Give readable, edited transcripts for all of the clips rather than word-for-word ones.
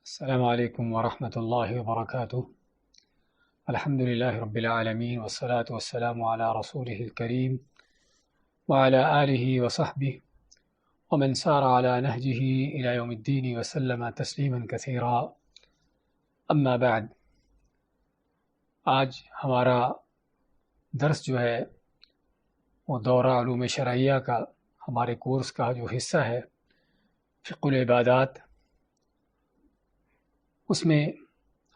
السلام علیکم ورحمۃ اللہ وبرکاتہ۔ الحمد للہ رب العالمین والصلاة والسلام علی رسولہ الکریم وعلی آلہ وصحبہ ومن سار علی نہجہ الی یوم الدین وسلم تسلیما کثیرا، اما بعد۔ آج ہمارا درس جو ہے وہ دورہ علوم شرعیہ کا ہمارے کورس کا جو حصہ ہے فقہ العبادات، اس میں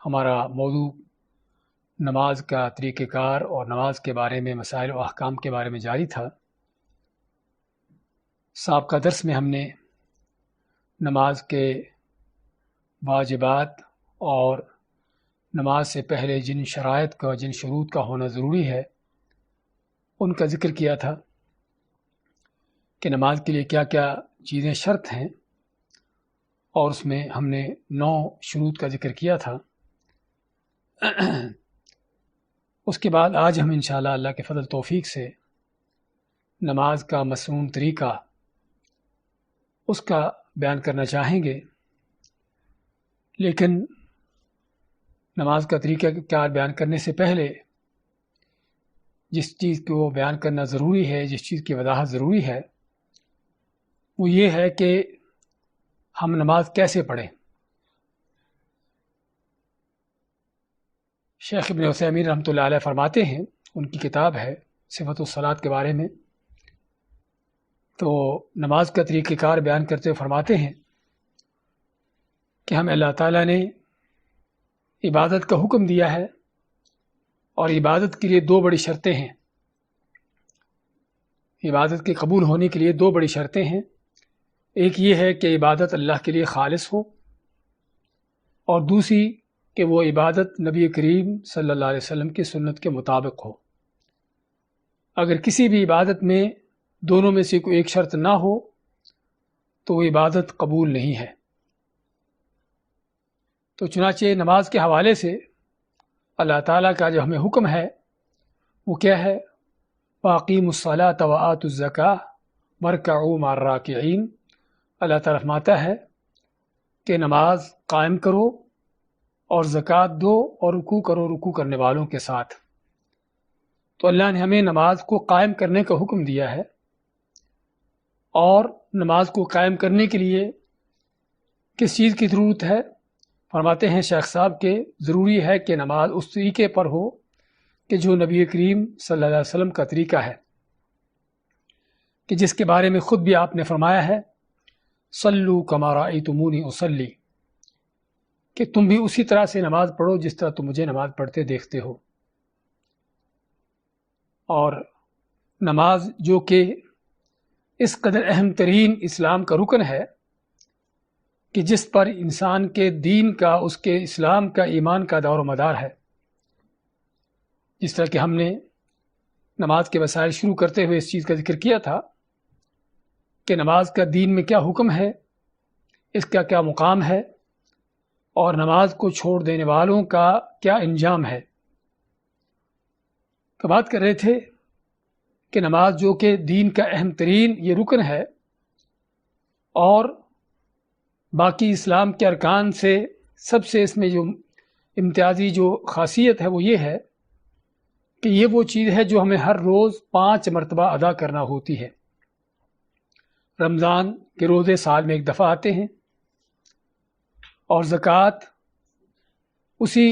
ہمارا موضوع نماز کا طریقہ کار اور نماز کے بارے میں مسائل و احکام کے بارے میں جاری تھا۔ سابقہ درس میں ہم نے نماز کے واجبات اور نماز سے پہلے جن شرائط کا جن شروط کا ہونا ضروری ہے ان کا ذکر کیا تھا کہ نماز کے لیے کیا کیا چیزیں شرط ہیں، اور اس میں ہم نے 9 شروط کا ذکر کیا تھا۔ اس کے بعد آج ہم انشاءاللہ اللہ کے فضل توفیق سے نماز کا مسنون طریقہ اس کا بیان کرنا چاہیں گے، لیکن نماز کا طریقہ کار بیان کرنے سے پہلے جس چیز کو بیان کرنا ضروری ہے، جس چیز کی وضاحت ضروری ہے، وہ یہ ہے کہ ہم نماز کیسے پڑھیں۔ شیخ ابن عثیمین رحمۃ اللہ علیہ فرماتے ہیں، ان کی کتاب ہے صفت الصلاۃ کے بارے میں، تو نماز کا طریقہ کار بیان کرتے ہوئے فرماتے ہیں کہ ہمیں اللہ تعالیٰ نے عبادت کا حکم دیا ہے، اور عبادت کے لیے 2 بڑی شرطیں ہیں۔ عبادت کے قبول ہونے کے لیے 2 بڑی شرطیں ہیں۔ ایک یہ ہے کہ عبادت اللہ کے لیے خالص ہو، اور دوسری کہ وہ عبادت نبی کریم صلی اللہ علیہ وسلم کی سنت کے مطابق ہو۔ اگر کسی بھی عبادت میں دونوں میں سے کوئی ایک شرط نہ ہو تو وہ عبادت قبول نہیں ہے۔ تو چنانچہ نماز کے حوالے سے اللہ تعالیٰ کا جو ہمیں حکم ہے وہ کیا ہے؟ وَأَقِيمُوا الصَّلَاةَ وَآتُوا الزَّكَاةَ وَارْكَعُوا مَعَ الرَّاكِعِينَ۔ اللہ تعالیٰ فرماتا ہے کہ نماز قائم کرو اور زکوٰۃ دو اور رکوع کرو رکوع کرنے والوں کے ساتھ۔ تو اللہ نے ہمیں نماز کو قائم کرنے کا حکم دیا ہے، اور نماز کو قائم کرنے کے لیے کس چیز کی ضرورت ہے؟ فرماتے ہیں شیخ صاحب کہ ضروری ہے کہ نماز اس طریقے پر ہو کہ جو نبی کریم صلی اللہ علیہ وسلم کا طریقہ ہے، کہ جس کے بارے میں خود بھی آپ نے فرمایا ہے صلوا کما رأیتمونی اصلی، کہ تم بھی اسی طرح سے نماز پڑھو جس طرح تم مجھے نماز پڑھتے دیکھتے ہو۔ اور نماز جو کہ اس قدر اہم ترین اسلام کا رکن ہے کہ جس پر انسان کے دین کا، اس کے اسلام کا، ایمان کا دار و مدار ہے۔ جس طرح کہ ہم نے نماز کے مسائل شروع کرتے ہوئے اس چیز کا ذکر کیا تھا کہ نماز کا دین میں کیا حکم ہے، اس کا کیا مقام ہے، اور نماز کو چھوڑ دینے والوں کا کیا انجام ہے۔ تو بات کر رہے تھے کہ نماز جو کہ دین کا اہم ترین یہ رکن ہے، اور باقی اسلام کے ارکان سے سب سے اس میں جو امتیازی جو خاصیت ہے وہ یہ ہے کہ یہ وہ چیز ہے جو ہمیں ہر روز 5 مرتبہ ادا کرنا ہوتی ہے۔ رمضان کے روزے سال میں 1 دفعہ آتے ہیں، اور زکوٰۃ اسی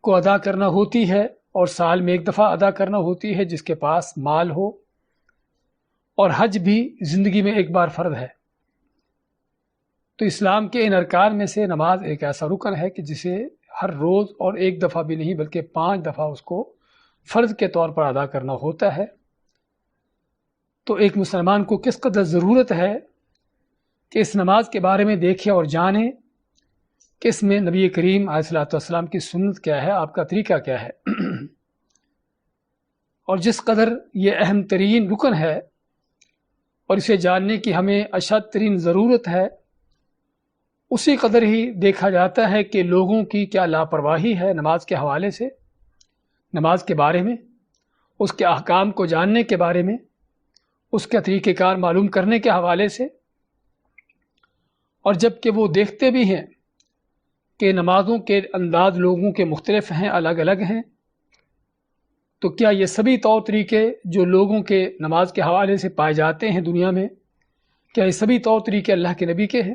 کو ادا کرنا ہوتی ہے، اور سال میں 1 دفعہ ادا کرنا ہوتی ہے جس کے پاس مال ہو، اور حج بھی زندگی میں 1 بار فرض ہے۔ تو اسلام کے ان ارکان میں سے نماز ایک ایسا رکن ہے کہ جسے ہر روز، اور 1 دفعہ بھی نہیں بلکہ 5 دفعہ اس کو فرض کے طور پر ادا کرنا ہوتا ہے۔ تو ایک مسلمان کو کس قدر ضرورت ہے کہ اس نماز کے بارے میں دیکھے اور جانے کہ اس میں نبی کریم علیہ الصلوۃ والسلام کی سنت کیا ہے، آپ کا طریقہ کیا ہے۔ اور جس قدر یہ اہم ترین رکن ہے اور اسے جاننے کی ہمیں اشد ترین ضرورت ہے، اسی قدر ہی دیکھا جاتا ہے کہ لوگوں کی کیا لاپرواہی ہے نماز کے حوالے سے، نماز کے بارے میں، اس کے احکام کو جاننے کے بارے میں، اس کا طریقہ کار معلوم کرنے کے حوالے سے۔ اور جب کہ وہ دیکھتے بھی ہیں کہ نمازوں کے انداز لوگوں کے مختلف ہیں، الگ الگ ہیں، تو کیا یہ سبھی طور طریقے جو لوگوں کے نماز کے حوالے سے پائے جاتے ہیں دنیا میں، کیا یہ سبھی طور طریقے اللہ کے نبی کے ہیں؟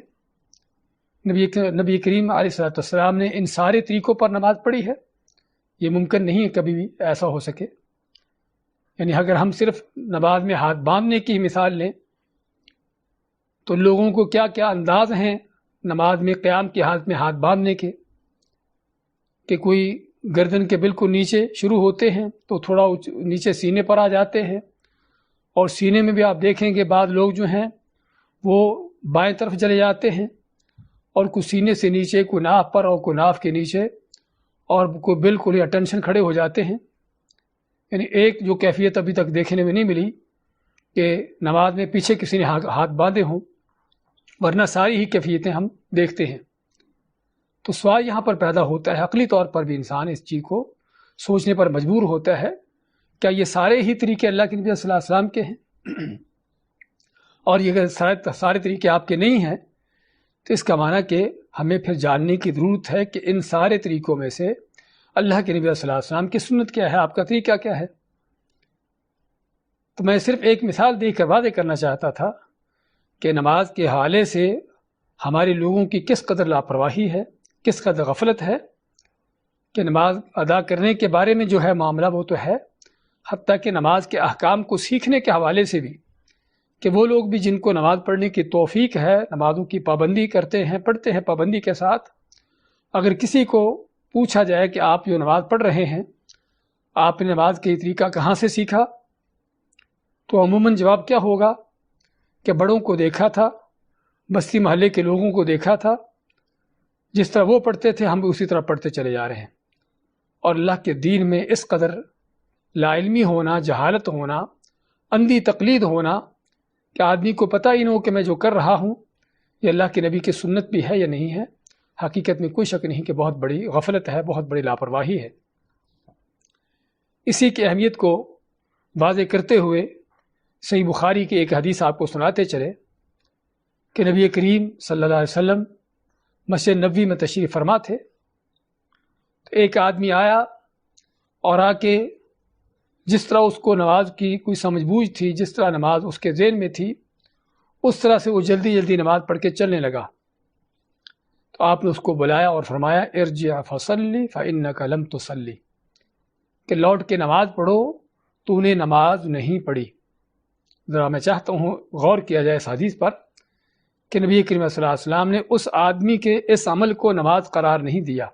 نبی کریم علیہ الصلوۃ والسلام نے ان سارے طریقوں پر نماز پڑھی ہے؟ یہ ممکن نہیں ہے کبھی بھی ایسا ہو سکے۔ یعنی اگر ہم صرف نماز میں ہاتھ باندھنے کی مثال لیں تو لوگوں کو کیا کیا انداز ہیں نماز میں قیام کی حالت میں ہاتھ باندھنے کے، کہ کوئی گردن کے بالکل نیچے شروع ہوتے ہیں تو تھوڑا نیچے سینے پر آ جاتے ہیں، اور سینے میں بھی آپ دیکھیں گے بعض لوگ جو ہیں وہ بائیں طرف چلے جاتے ہیں، اور کوئی سینے سے نیچے، کوئی ناف پر اور کوئی ناف کے نیچے، اور کوئی بالکل ہی اٹینشن کھڑے ہو جاتے ہیں۔ یعنی ایک جو کیفیت ابھی تک دیکھنے میں نہیں ملی کہ نماز میں پیچھے کسی نے ہاتھ باندھے ہوں، ورنہ ساری ہی کیفیتیں ہم دیکھتے ہیں۔ تو سوال یہاں پر پیدا ہوتا ہے، عقلی طور پر بھی انسان اس چیز کو سوچنے پر مجبور ہوتا ہے، کیا یہ سارے ہی طریقے اللہ کے نبی صلی اللہ علیہ وسلم کے ہیں؟ اور یہ اگر سارے طریقے آپ کے نہیں ہیں تو اس کا معنی کہ ہمیں پھر جاننے کی ضرورت ہے کہ ان سارے طریقوں میں سے اللہ کے نبی صلی اللہ علیہ وسلم کی سنت کیا ہے، آپ کا طریقہ کیا ہے۔ تو میں صرف ایک مثال دے کر واضح کرنا چاہتا تھا کہ نماز کے حوالے سے ہمارے لوگوں کی کس قدر لاپرواہی ہے، کس قدر غفلت ہے، کہ نماز ادا کرنے کے بارے میں جو ہے معاملہ وہ تو ہے، حتیٰ کہ نماز کے احکام کو سیکھنے کے حوالے سے بھی، کہ وہ لوگ بھی جن کو نماز پڑھنے کی توفیق ہے، نمازوں کی پابندی کرتے ہیں، پڑھتے ہیں پابندی کے ساتھ، اگر کسی کو پوچھا جائے کہ آپ جو نماز پڑھ رہے ہیں آپ نے نماز کے طریقہ کہاں سے سیکھا، تو عموماً جواب کیا ہوگا کہ بڑوں کو دیکھا تھا، بستی محلے کے لوگوں کو دیکھا تھا، جس طرح وہ پڑھتے تھے ہم بھی اسی طرح پڑھتے چلے جا رہے ہیں۔ اور اللہ کے دین میں اس قدر لا علمی ہونا، جہالت ہونا، اندھی تقلید ہونا کہ آدمی کو پتہ ہی نہ ہو کہ میں جو کر رہا ہوں یہ اللہ کے نبی کی سنت بھی ہے یا نہیں ہے، حقیقت میں کوئی شک نہیں کہ بہت بڑی غفلت ہے، بہت بڑی لاپرواہی ہے۔ اسی کی اہمیت کو واضح کرتے ہوئے صحیح بخاری کی ایک حدیث آپ کو سناتے چلے کہ نبی کریم صلی اللہ علیہ وسلم مسجد نبوی میں تشریف فرما تھے، تو ایک آدمی آیا اور آ کے جس طرح اس کو نماز کی کوئی سمجھ بوجھ تھی، جس طرح نماز اس کے ذہن میں تھی، اس طرح سے وہ جلدی جلدی نماز پڑھ کے چلنے لگا۔ تو آپ نے اس کو بلایا اور فرمایا ارجع فصلی فإنک لم تصلی، کہ لوٹ کے نماز پڑھو، تو نے نماز نہیں پڑھی۔ ذرا میں چاہتا ہوں غور کیا جائے اس حدیث پر کہ نبی کریم صلی اللہ علیہ وسلم نے اس آدمی کے اس عمل کو نماز قرار نہیں دیا۔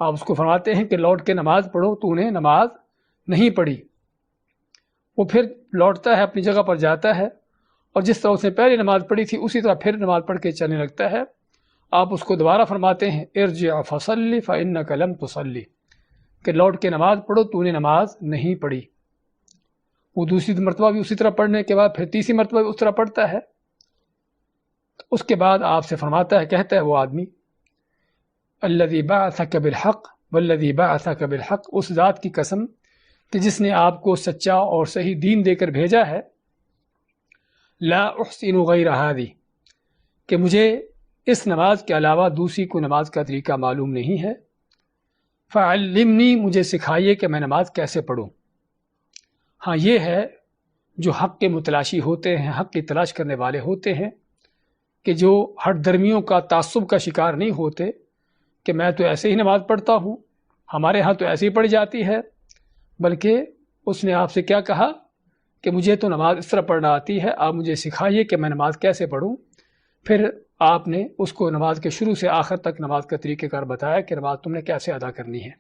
آپ اس کو فرماتے ہیں کہ لوٹ کے نماز پڑھو، تو نے نماز نہیں پڑھی۔ وہ پھر لوٹتا ہے، اپنی جگہ پر جاتا ہے، اور جس طرح اس نے پہلے نماز پڑھی تھی اسی طرح پھر نماز پڑھ کے چلنے لگتا ہے۔ آپ اس کو دوبارہ فرماتے ہیں ارجع فصلی فإنک لم تصلی، کہ لوٹ کے نماز پڑھو، تو نے نماز نہیں پڑھی۔ وہ دوسری مرتبہ بھی اسی طرح پڑھنے کے بعد پھر تیسری مرتبہ بھی اس طرح پڑھتا ہے۔ اس کے بعد آپ سے فرماتا ہے، کہتا ہے وہ آدمی الذی بعثک بالحق والذی بعثک بالحق، اس ذات کی قسم کہ جس نے آپ کو سچا اور صحیح دین دے کر بھیجا ہے، لا احسن غیر ہذی، کہ مجھے اس نماز کے علاوہ دوسری کوئی نماز کا طریقہ معلوم نہیں ہے، فعلمنی، مجھے سکھائیے کہ میں نماز کیسے پڑھوں۔ ہاں یہ ہے جو حق کے متلاشی ہوتے ہیں، حق کی تلاش کرنے والے ہوتے ہیں، کہ جو ہٹ درمیوں کا تعصب کا شکار نہیں ہوتے کہ میں تو ایسے ہی نماز پڑھتا ہوں، ہمارے ہاں تو ایسے ہی پڑھی جاتی ہے، بلکہ اس نے آپ سے کیا کہا کہ مجھے تو نماز اس طرح پڑھنا آتی ہے، آپ مجھے سکھائیے کہ میں نماز کیسے پڑھوں۔ پھر آپ نے اس کو نماز کے شروع سے آخر تک نماز کا طریقہ کار بتایا کہ نماز تم نے کیسے ادا کرنی ہے۔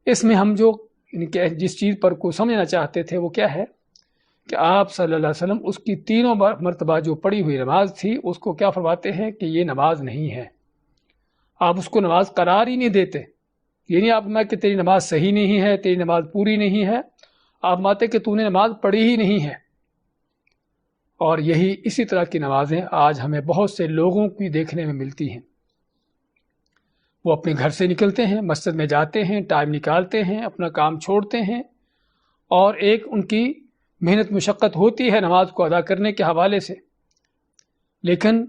اس میں ہم جو جس چیز پر کو سمجھنا چاہتے تھے وہ کیا ہے کہ آپ صلی اللہ علیہ وسلم اس کی تینوں مرتبہ جو پڑھی ہوئی نماز تھی اس کو کیا فرماتے ہیں کہ یہ نماز نہیں ہے۔ آپ اس کو نماز قرار ہی نہیں دیتے، یہ نہیں آپ میں کہ تیری نماز صحیح نہیں ہے، تیری نماز پوری نہیں ہے، آپ ماتے کہ تو نے نماز پڑھی ہی نہیں ہے۔ اور یہی اسی طرح کی نمازیں آج ہمیں بہت سے لوگوں کی دیکھنے میں ملتی ہیں۔ وہ اپنے گھر سے نکلتے ہیں، مسجد میں جاتے ہیں، ٹائم نکالتے ہیں، اپنا کام چھوڑتے ہیں، اور ایک ان کی محنت مشقت ہوتی ہے نماز کو ادا کرنے کے حوالے سے، لیکن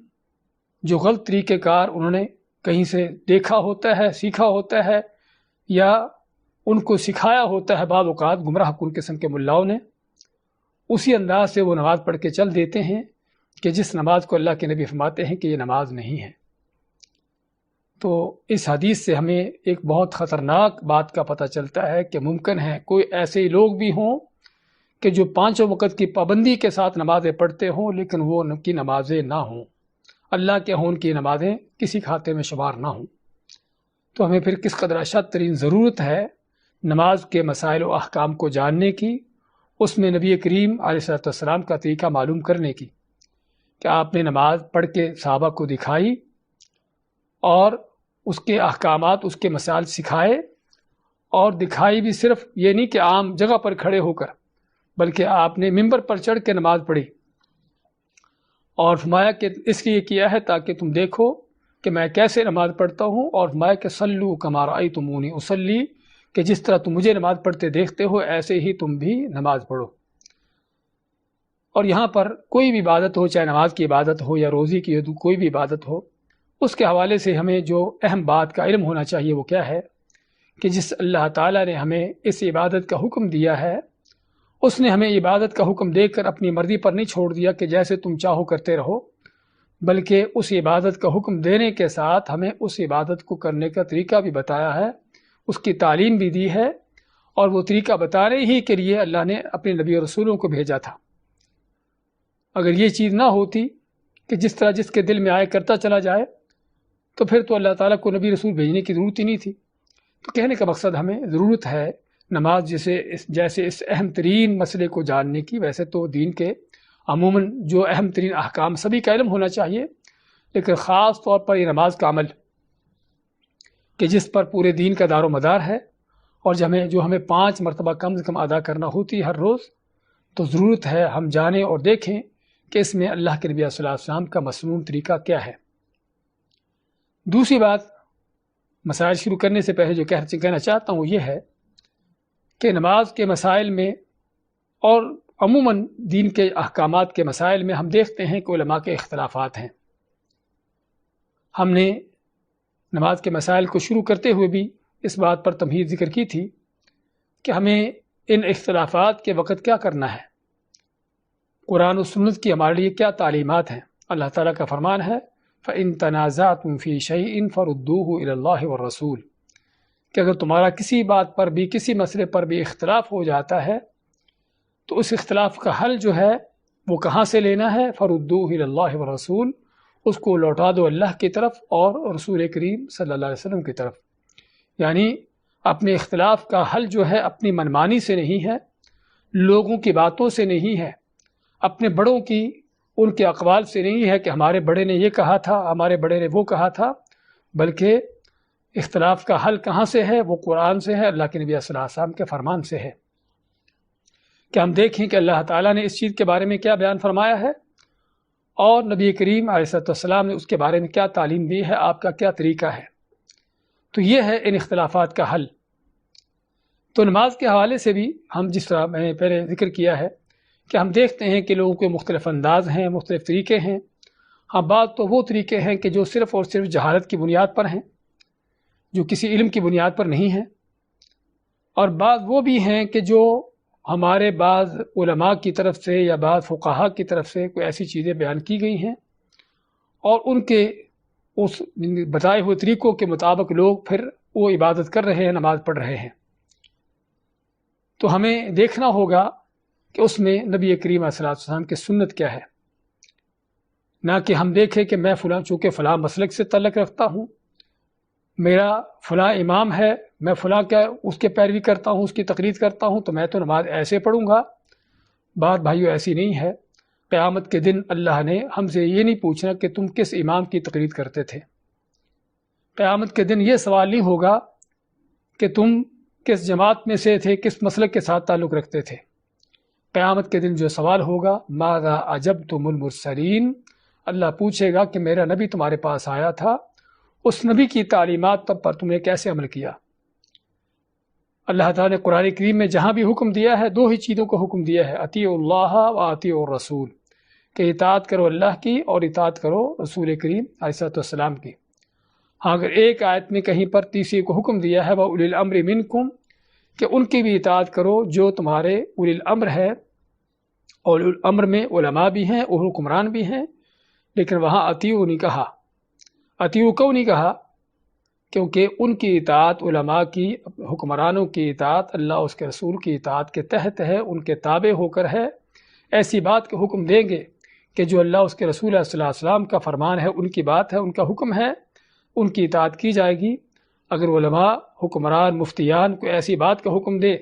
جو غلط طریقہ کار انہوں نے کہیں سے دیکھا ہوتا ہے، سیکھا ہوتا ہے، یا ان کو سکھایا ہوتا ہے بعض اوقات گمراہ کن قسم کے ملاؤں نے، اسی انداز سے وہ نماز پڑھ کے چل دیتے ہیں کہ جس نماز کو اللہ کے نبی فرماتے ہیں کہ یہ نماز نہیں ہے۔ تو اس حدیث سے ہمیں ایک بہت خطرناک بات کا پتہ چلتا ہے کہ ممکن ہے کوئی ایسے لوگ بھی ہوں کہ جو 5 وقت کی پابندی کے ساتھ نمازیں پڑھتے ہوں، لیکن وہ ان کی نمازیں نہ ہوں، اللہ کے ہوں ان کی نمازیں کسی کھاتے میں شمار نہ ہوں۔ تو ہمیں پھر کس قدر اشد ترین ضرورت ہے نماز کے مسائل و احکام کو جاننے کی، اس میں نبی کریم علیہ السلام کا طریقہ معلوم کرنے کی کہ آپ نے نماز پڑھ کے صحابہ کو دکھائی اور اس کے احکامات، اس کے مسائل سکھائے، اور دکھائی بھی صرف یہ نہیں کہ عام جگہ پر کھڑے ہو کر، بلکہ آپ نے ممبر پر چڑھ کے نماز پڑھی اور فرمایا کہ اس لیے کیا ہے تاکہ تم دیکھو کہ میں کیسے نماز پڑھتا ہوں، اور فرمایا کہ صلو کما رأیتمونی اصلی، کہ جس طرح تم مجھے نماز پڑھتے دیکھتے ہو ایسے ہی تم بھی نماز پڑھو۔ اور یہاں پر کوئی بھی عبادت ہو، چاہے نماز کی عبادت ہو یا روزی کی کوئی بھی عبادت ہو، اس کے حوالے سے ہمیں جو اہم بات کا علم ہونا چاہیے وہ کیا ہے کہ جس اللہ تعالیٰ نے ہمیں اس عبادت کا حکم دیا ہے، اس نے ہمیں عبادت کا حکم دے کر اپنی مرضی پر نہیں چھوڑ دیا کہ جیسے تم چاہو کرتے رہو، بلکہ اس عبادت کا حکم دینے کے ساتھ ہمیں اس عبادت کو کرنے کا طریقہ بھی بتایا ہے، اس کی تعلیم بھی دی ہے، اور وہ طریقہ بتانے ہی کے لیے اللہ نے اپنے نبی اور رسولوں کو بھیجا تھا۔ اگر یہ چیز نہ ہوتی کہ جس طرح جس کے دل میں آئے کرتا چلا جائے، تو پھر تو اللہ تعالیٰ کو نبی رسول بھیجنے کی ضرورت ہی نہیں تھی۔ تو کہنے کا مقصد ہمیں ضرورت ہے نماز جیسے اس اہم ترین مسئلے کو جاننے کی، ویسے تو دین کے عموماً جو اہم ترین احکام سبھی کا علم ہونا چاہیے، لیکن خاص طور پر یہ نماز کا عمل کہ جس پر پورے دین کا دار و مدار ہے، اور جو ہمیں 5 مرتبہ کم سے کم ادا کرنا ہوتی ہے ہر روز، تو ضرورت ہے ہم جانیں اور دیکھیں کہ اس میں اللہ کے نبی صلی اللہ علیہ وسلم کا مسنون طریقہ کیا ہے۔ دوسری بات مسائل شروع کرنے سے پہلے جو کہنا چاہتا ہوں وہ یہ ہے کہ نماز کے مسائل میں اور عموماً دین کے احکامات کے مسائل میں ہم دیکھتے ہیں کہ علماء کے اختلافات ہیں۔ ہم نے نماز کے مسائل کو شروع کرتے ہوئے بھی اس بات پر تمہید ذکر کی تھی کہ ہمیں ان اختلافات کے وقت کیا کرنا ہے، قرآن و سنت کی ہمارے لیے کیا تعلیمات ہیں۔ اللہ تعالیٰ کا فرمان ہے فَإِن تَنَازَعْتُمْ فِي شَيْءٍ فَرُدُّوهُ إِلَى اللَّهِ وَالرَّسُولِ، کہ اگر تمہارا کسی بات پر بھی، کسی مسئلے پر بھی اختلاف ہو جاتا ہے تو اس اختلاف کا حل جو ہے وہ کہاں سے لینا ہے؟ فَرُدُّوهُ إِلَى اللَّهِ وَالرَّسُولِ، اس کو لوٹا دو اللہ کی طرف اور رسول کریم صلی اللہ علیہ وسلم کی طرف۔ یعنی اپنے اختلاف کا حل جو ہے اپنی منمانی سے نہیں ہے، لوگوں کی باتوں سے نہیں ہے، اپنے بڑوں کی ان کے اقوال سے نہیں ہے کہ ہمارے بڑے نے یہ کہا تھا، ہمارے بڑے نے وہ کہا تھا، بلکہ اختلاف کا حل کہاں سے ہے؟ وہ قرآن سے ہے، اللہ کے نبی صلی اللہ علیہ وسلم کے فرمان سے ہے۔ کہ ہم دیکھیں کہ اللہ تعالیٰ نے اس چیز کے بارے میں کیا بیان فرمایا ہے، اور نبی کریم علیہ السلام نے اس کے بارے میں کیا تعلیم دی ہے، آپ کا کیا طریقہ ہے۔ تو یہ ہے ان اختلافات کا حل۔ تو نماز کے حوالے سے بھی ہم جس طرح میں نے پہلے ذکر کیا ہے کہ ہم دیکھتے ہیں کہ لوگوں کے مختلف انداز ہیں، مختلف طریقے ہیں۔ ہاں، بعض تو وہ طریقے ہیں کہ جو صرف اور صرف جہالت کی بنیاد پر ہیں، جو کسی علم کی بنیاد پر نہیں ہیں، اور بعض وہ بھی ہیں کہ جو ہمارے بعض علماء کی طرف سے یا بعض فقہاء کی طرف سے کوئی ایسی چیزیں بیان کی گئی ہیں، اور ان کے اس بتائے ہوئے طریقوں کے مطابق لوگ پھر وہ عبادت کر رہے ہیں، نماز پڑھ رہے ہیں۔ تو ہمیں دیکھنا ہوگا کہ اس میں نبی کریم صلی اللہ علیہ وسلم کی سنت کیا ہے، نہ کہ ہم دیکھیں کہ میں چونکہ فلاں مسلک سے تعلق رکھتا ہوں، میرا فلاں امام ہے، میں فلاں اس کے پیروی کرتا ہوں، اس کی تقلید کرتا ہوں، تو میں تو نماز ایسے پڑھوں گا۔ بات بھائیو ایسی نہیں ہے۔ قیامت کے دن اللہ نے ہم سے یہ نہیں پوچھنا کہ تم کس امام کی تقلید کرتے تھے۔ قیامت کے دن یہ سوال نہیں ہوگا کہ تم کس جماعت میں سے تھے، کس مسلک کے ساتھ تعلق رکھتے تھے۔ قیامت کے دن جو سوال ہوگا ماذا اجبتم المرسلین، اللہ پوچھے گا کہ میرا نبی تمہارے پاس آیا تھا، اس نبی کی تعلیمات پر تم نے کیسے عمل کیا۔ اللہ تعالیٰ نے قرآن کریم میں جہاں بھی حکم دیا ہے، 2 ہی چیزوں کو حکم دیا ہے، اطیعوا اللہ و اطیعوا الرسول، کہ اطاعت کرو اللہ کی اور اطاعت کرو رسول کریم علیہ السلام کی۔ ہاں اگر ایک آیت میں کہیں پر تیسری کو حکم دیا ہے وَأُولِي الْأَمْرِ مِنْكُمْ کہ ان کی بھی اطاعت کرو جو تمہارے اولی الامر ہے، اور الامر میں علماء بھی ہیں اور حکمران بھی ہیں، لیکن وہاں اطیعوا نہیں کہا۔ اطیعوا کیوں نہیں کہا؟ کیونکہ ان کی اطاعت، علماء کی، حکمرانوں کی اطاعت اللہ اس کے رسول کی اطاعت کے تحت ہے، ان کے تابع ہو کر ہے۔ ایسی بات کے حکم دیں گے کہ جو اللہ اس کے رسول صلی اللہ علیہ وسلم کا فرمان ہے، ان کی بات ہے، ان کا حکم ہے، ان کی اطاعت کی جائے گی۔ اگر علماء، حکمران، مفتیان کوئی ایسی بات کا حکم دے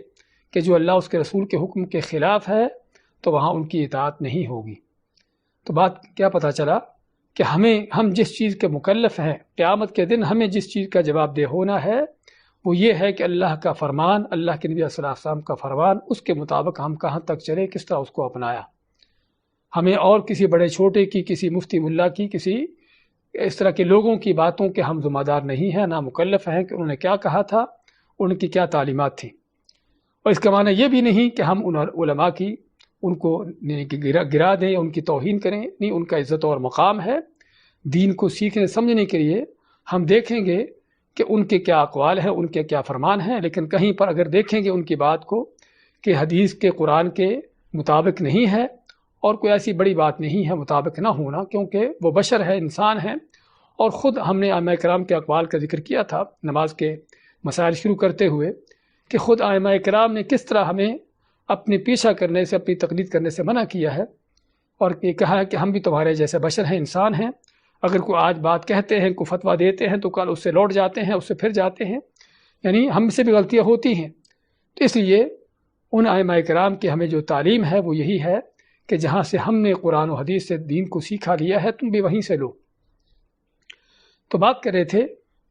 کہ جو اللہ اس کے رسول کے حکم کے خلاف ہے تو وہاں ان کی اطاعت نہیں ہوگی۔ تو بات کیا پتہ چلا کہ ہم جس چیز کے مکلف ہیں، قیامت کے دن ہمیں جس چیز کا جواب دہ ہونا ہے وہ یہ ہے کہ اللہ کا فرمان، اللہ کے نبی صلی اللہ علیہ وسلم کا فرمان، اس کے مطابق ہم کہاں تک چلے، کس طرح اس کو اپنایا۔ ہمیں اور کسی بڑے چھوٹے کی، کسی مفتی ملا کی، کسی اس طرح کے لوگوں کی باتوں کے ہم ذمہ دار نہیں ہیں، نہ مکلف ہیں کہ انہوں نے کیا کہا تھا، ان کی کیا تعلیمات تھیں۔ اور اس کا معنی یہ بھی نہیں کہ ہم ان علماء کی ان کو گرا دیں، ان کی توہین کریں، نہیں، ان کا عزت اور مقام ہے۔ دین کو سیکھنے سمجھنے کے لیے ہم دیکھیں گے کہ ان کے کیا اقوال ہیں، ان کے کیا فرمان ہیں، لیکن کہیں پر اگر دیکھیں گے ان کی بات کو کہ حدیث کے، قرآن کے مطابق نہیں ہے اور کوئی ایسی بڑی بات نہیں ہے مطابق نہ ہونا، کیونکہ وہ بشر ہے، انسان ہے، اور خود ہم نے ائمہ کرام کے اقوال کا ذکر کیا تھا نماز کے مسائل شروع کرتے ہوئے کہ خود ائمہ کرام نے کس طرح ہمیں اپنے پیچھا کرنے سے، اپنی تقلید کرنے سے منع کیا ہے، اور یہ کہا ہے کہ ہم بھی تمہارے جیسے بشر ہیں، انسان ہیں، اگر کوئی آج بات کہتے ہیں، کوئی فتویٰ دیتے ہیں تو کل اس سے لوٹ جاتے ہیں، اس سے پھر جاتے ہیں، یعنی ہم سے بھی غلطیاں ہوتی ہیں۔ تو اس لیے ان ائمہ کرام کی ہمیں جو تعلیم ہے وہ یہی ہے کہ جہاں سے ہم نے قرآن و حدیث سے دین کو سیکھا لیا ہے تم بھی وہیں سے لو۔ تو بات کر رہے تھے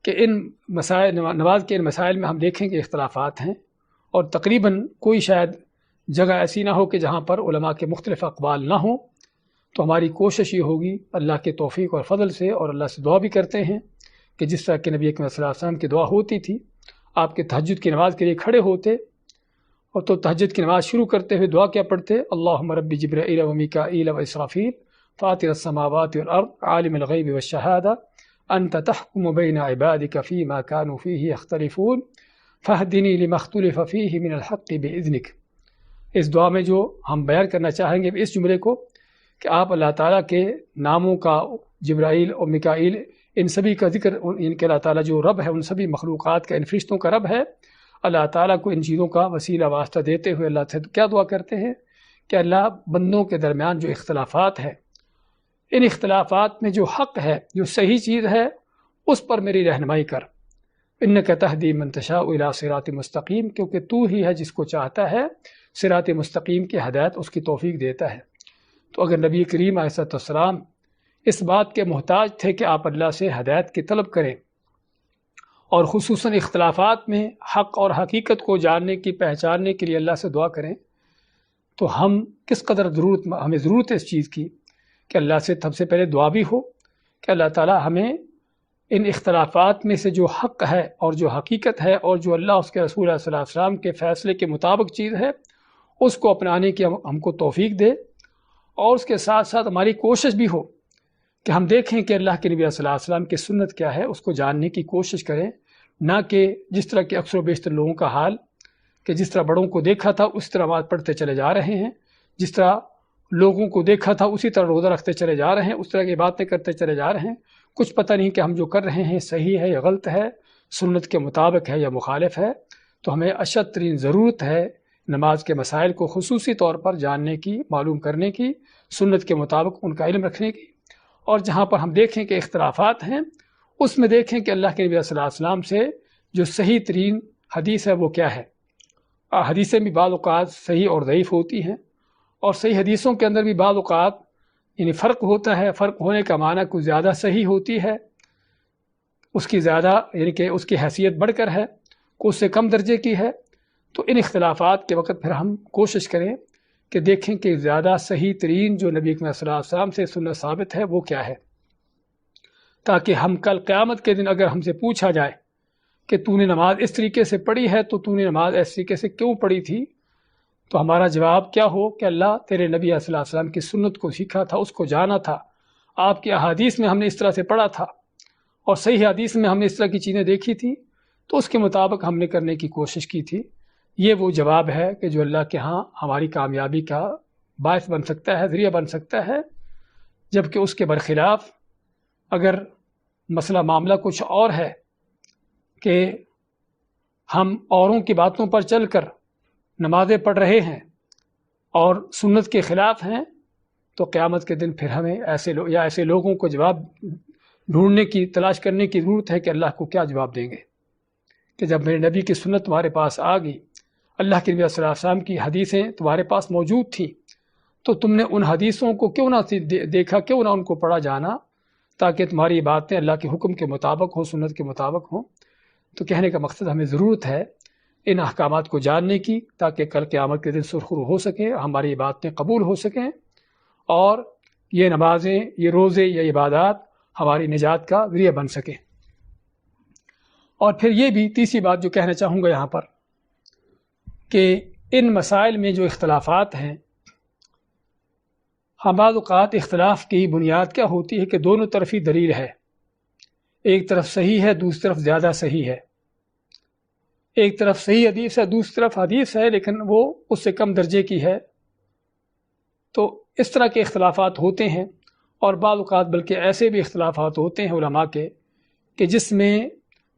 کہ ان مسائل، نماز کے ان مسائل میں ہم دیکھیں کہ اختلافات ہیں، اور تقریباً کوئی شاید جگہ ایسی نہ ہو کہ جہاں پر علماء کے مختلف اقوال نہ ہوں۔ تو ہماری کوشش یہ ہوگی اللہ کے توفیق اور فضل سے، اور اللہ سے دعا بھی کرتے ہیں کہ جس طرح کہ نبی اکرم صلی اللہ علیہ وسلم کی دعا ہوتی تھی، آپ کے تہجد کی نماز کے لیے کھڑے ہوتے اور تو تہجد کی نماز شروع کرتے ہوئے دعا کیا پڑھتے؟ اللہم رب جبرائیل و میکائیل و اسرافیل فاطر السماوات والارض عالم الغیب والشہادہ انت تحکم بین عبادک فیما کانوا فیہ یختلفون فاہدنی لما اختلف فیہ من الحق باذنک۔ اس دعا میں جو ہم بیان کرنا چاہیں گے اس جملے کو کہ آپ اللہ تعالیٰ کے ناموں کا، جبرائیل اور میکائیل، ان سبھی کا ذکر، ان کے اللہ تعالیٰ جو رب ہے، ان سبھی مخلوقات کا، ان فرشتوں کا رب ہے، اللہ تعالیٰ کو ان چیزوں کا وسیلہ واسطہ دیتے ہوئے اللہ سے کیا دعا کرتے ہیں کہ اللہ بندوں کے درمیان جو اختلافات ہیں، ان اختلافات میں جو حق ہے، جو صحیح چیز ہے، اس پر میری رہنمائی کر۔ انک تہدی من تشاء الی صراط مستقیم، کیونکہ تو ہی ہے جس کو چاہتا ہے صراط مستقیم کی ہدایت، اس کی توفیق دیتا ہے۔ تو اگر نبی کریم علیہ السلام اس بات کے محتاج تھے کہ آپ اللہ سے ہدایت کی طلب کریں، اور خصوصاً اختلافات میں حق اور حقیقت کو جاننے کی، پہچاننے کے لیے اللہ سے دعا کریں، تو ہم کس قدر ہمیں ضرورت ہے اس چیز کی کہ اللہ سے سب سے پہلے دعا بھی ہو کہ اللہ تعالیٰ ہمیں ان اختلافات میں سے جو حق ہے اور جو حقیقت ہے اور جو اللہ اس کے رسول صلی اللہ علیہ وسلم کے فیصلے کے مطابق چیز ہے، اس کو اپنانے کی ہم کو توفیق دے، اور اس کے ساتھ ساتھ ہماری کوشش بھی ہو کہ ہم دیکھیں کہ اللہ کے نبی صلی اللہ علیہ وسلم کی سنت کیا ہے، اس کو جاننے کی کوشش کریں، نہ کہ جس طرح کے اکثر و بیشتر لوگوں کا حال کہ جس طرح بڑوں کو دیکھا تھا اس طرح نماز پڑھتے چلے جا رہے ہیں، جس طرح لوگوں کو دیکھا تھا اسی طرح روزہ رکھتے چلے جا رہے ہیں، اس طرح کی باتیں کرتے چلے جا رہے ہیں، کچھ پتہ نہیں کہ ہم جو کر رہے ہیں صحیح ہے یا غلط ہے، سنت کے مطابق ہے یا مخالف ہے۔ تو ہمیں اشد ترین ضرورت ہے نماز کے مسائل کو خصوصی طور پر جاننے کی، معلوم کرنے کی، سنت کے مطابق ان کا علم رکھنے کی، اور جہاں پر ہم دیکھیں کہ اختلافات ہیں اس میں دیکھیں کہ اللہ کے نبی صلی اللہ علیہ وسلم سے جو صحیح ترین حدیث ہے وہ کیا ہے۔ حدیثیں بھی بعض اوقات صحیح اور ضعیف ہوتی ہیں، اور صحیح حدیثوں کے اندر بھی بعض اوقات یعنی فرق ہوتا ہے، فرق ہونے کا معنی کچھ زیادہ صحیح ہوتی ہے، اس کی زیادہ یعنی کہ اس کی حیثیت بڑھ کر ہے، کوئی اس سے کم درجے کی ہے۔ تو ان اختلافات کے وقت پھر ہم کوشش کریں کہ دیکھیں کہ زیادہ صحیح ترین جو نبی صلی اللہ علیہ وسلم سے سنت ثابت ہے وہ کیا ہے، تاکہ ہم کل قیامت کے دن اگر ہم سے پوچھا جائے کہ تو نے نماز اس طریقے سے پڑھی ہے تو نے نماز اس طریقے سے کیوں پڑھی تھی، تو ہمارا جواب کیا ہو کہ اللہ تیرے نبی صلی اللہ علیہ وسلم کی سنت کو سیکھا تھا، اس کو جانا تھا، آپ کی احادیث میں ہم نے اس طرح سے پڑھا تھا، اور صحیح حدیث میں ہم نے اس طرح کی چیزیں دیکھی تھی تو اس کے مطابق ہم نے کرنے کی کوشش کی تھی۔ یہ وہ جواب ہے کہ جو اللہ کے ہاں ہماری کامیابی کا باعث بن سکتا ہے، ذریعہ بن سکتا ہے، جبکہ اس کے برخلاف اگر مسئلہ معاملہ کچھ اور ہے کہ ہم اوروں کی باتوں پر چل کر نمازیں پڑھ رہے ہیں اور سنت کے خلاف ہیں، تو قیامت کے دن پھر ہمیں ایسے لوگوں کو جواب ڈھونڈنے کی تلاش کرنے کی ضرورت ہے کہ اللہ کو کیا جواب دیں گے کہ جب میرے نبی کی سنت تمہارے پاس آ گئی، اللہ کے نبی صلی اللہ علیہ وسلم کی حدیثیں تمہارے پاس موجود تھیں، تو تم نے ان حدیثوں کو کیوں نہ دیکھا، کیوں نہ ان کو پڑھا جانا، تاکہ تمہاری باتیں اللہ کے حکم کے مطابق ہوں، سنت کے مطابق ہوں۔ تو کہنے کا مقصد ہمیں ضرورت ہے ان احکامات کو جاننے کی، تاکہ کل قیامت کے دن سرخرو ہو سکیں، ہماری باتیں قبول ہو سکیں، اور یہ نمازیں، یہ روزے، یہ عبادات ہماری نجات کا ذریعہ بن سکیں۔ اور پھر یہ بھی تیسری بات جو کہنا چاہوں گا یہاں پر کہ ان مسائل میں جو اختلافات ہیں، بعض اوقات اختلاف کی بنیاد کیا ہوتی ہے کہ دونوں طرفی دلیل ہے، ایک طرف صحیح ہے، دوسری طرف زیادہ صحیح ہے، ایک طرف صحیح حدیث ہے، دوسری طرف حدیث ہے لیکن وہ اس سے کم درجے کی ہے۔ تو اس طرح کے اختلافات ہوتے ہیں، اور بعض اوقات بلکہ ایسے بھی اختلافات ہوتے ہیں علماء کے کہ جس میں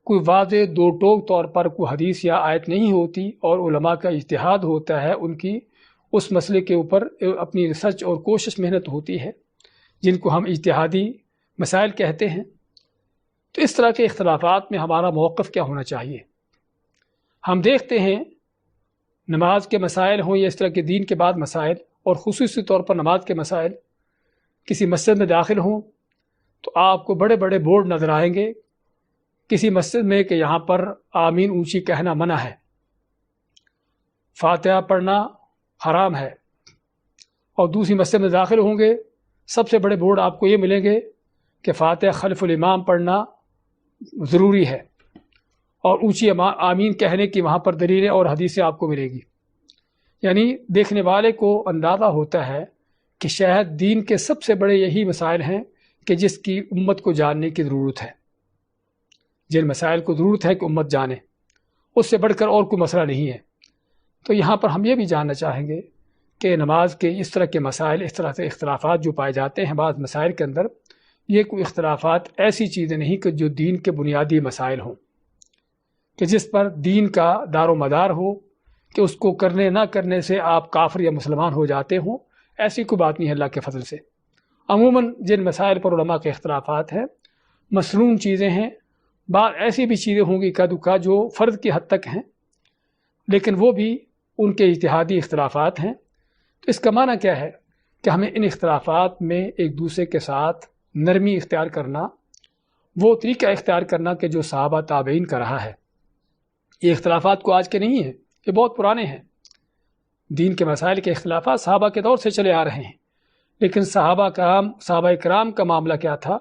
کوئی واضح دو ٹوک طور پر کوئی حدیث یا آیت نہیں ہوتی، اور علماء کا اجتہاد ہوتا ہے، ان کی اس مسئلے کے اوپر اپنی ریسرچ اور کوشش محنت ہوتی ہے، جن کو ہم اجتہادی مسائل کہتے ہیں۔ تو اس طرح کے اختلافات میں ہمارا موقف کیا ہونا چاہیے؟ ہم دیکھتے ہیں نماز کے مسائل ہوں یا اس طرح کے دین کے بعد مسائل، اور خصوصی طور پر نماز کے مسائل، کسی مسجد میں داخل ہوں تو آپ کو بڑے بڑے بورڈ نظر آئیں گے کسی مسجد میں کہ یہاں پر آمین اونچی کہنا منع ہے، فاتحہ پڑھنا حرام ہے، اور دوسری مسجد میں داخل ہوں گے سب سے بڑے بورڈ آپ کو یہ ملیں گے کہ فاتحہ خلف الامام پڑھنا ضروری ہے، اور اونچی آمین کہنے کی وہاں پر دلیلیں اور حدیثیں آپ کو ملے گی۔ یعنی دیکھنے والے کو اندازہ ہوتا ہے کہ شاید دین کے سب سے بڑے یہی مسائل ہیں کہ جس کی امت کو جاننے کی ضرورت ہے، جن مسائل کو ضرورت ہے کہ امت جانے، اس سے بڑھ کر اور کوئی مسئلہ نہیں ہے۔ تو یہاں پر ہم یہ بھی جاننا چاہیں گے کہ نماز کے اس طرح کے مسائل، اس طرح سے اختلافات جو پائے جاتے ہیں بعض مسائل کے اندر، یہ کوئی اختلافات ایسی چیزیں نہیں کہ جو دین کے بنیادی مسائل ہوں، کہ جس پر دین کا دار و مدار ہو، کہ اس کو کرنے نہ کرنے سے آپ کافر یا مسلمان ہو جاتے ہوں، ایسی کوئی بات نہیں ہے اللہ کے فضل سے۔ عموماً جن مسائل پر علماء کے اختلافات ہیں مصنون چیزیں ہیں، بعض ایسی بھی چیزیں ہوں گی کدوکا جو فرض کی حد تک ہیں، لیکن وہ بھی ان کے اجتہادی اختلافات ہیں۔ تو اس کا معنی کیا ہے کہ ہمیں ان اختلافات میں ایک دوسرے کے ساتھ نرمی اختیار کرنا، وہ طریقہ اختیار کرنا کہ جو صحابہ تابعین کا رہا ہے۔ یہ اختلافات کو آج کے نہیں ہیں، یہ بہت پرانے ہیں۔ دین کے مسائل کے اختلافات صحابہ کے دور سے چلے آ رہے ہیں، لیکن صحابہ کرام کا معاملہ کیا تھا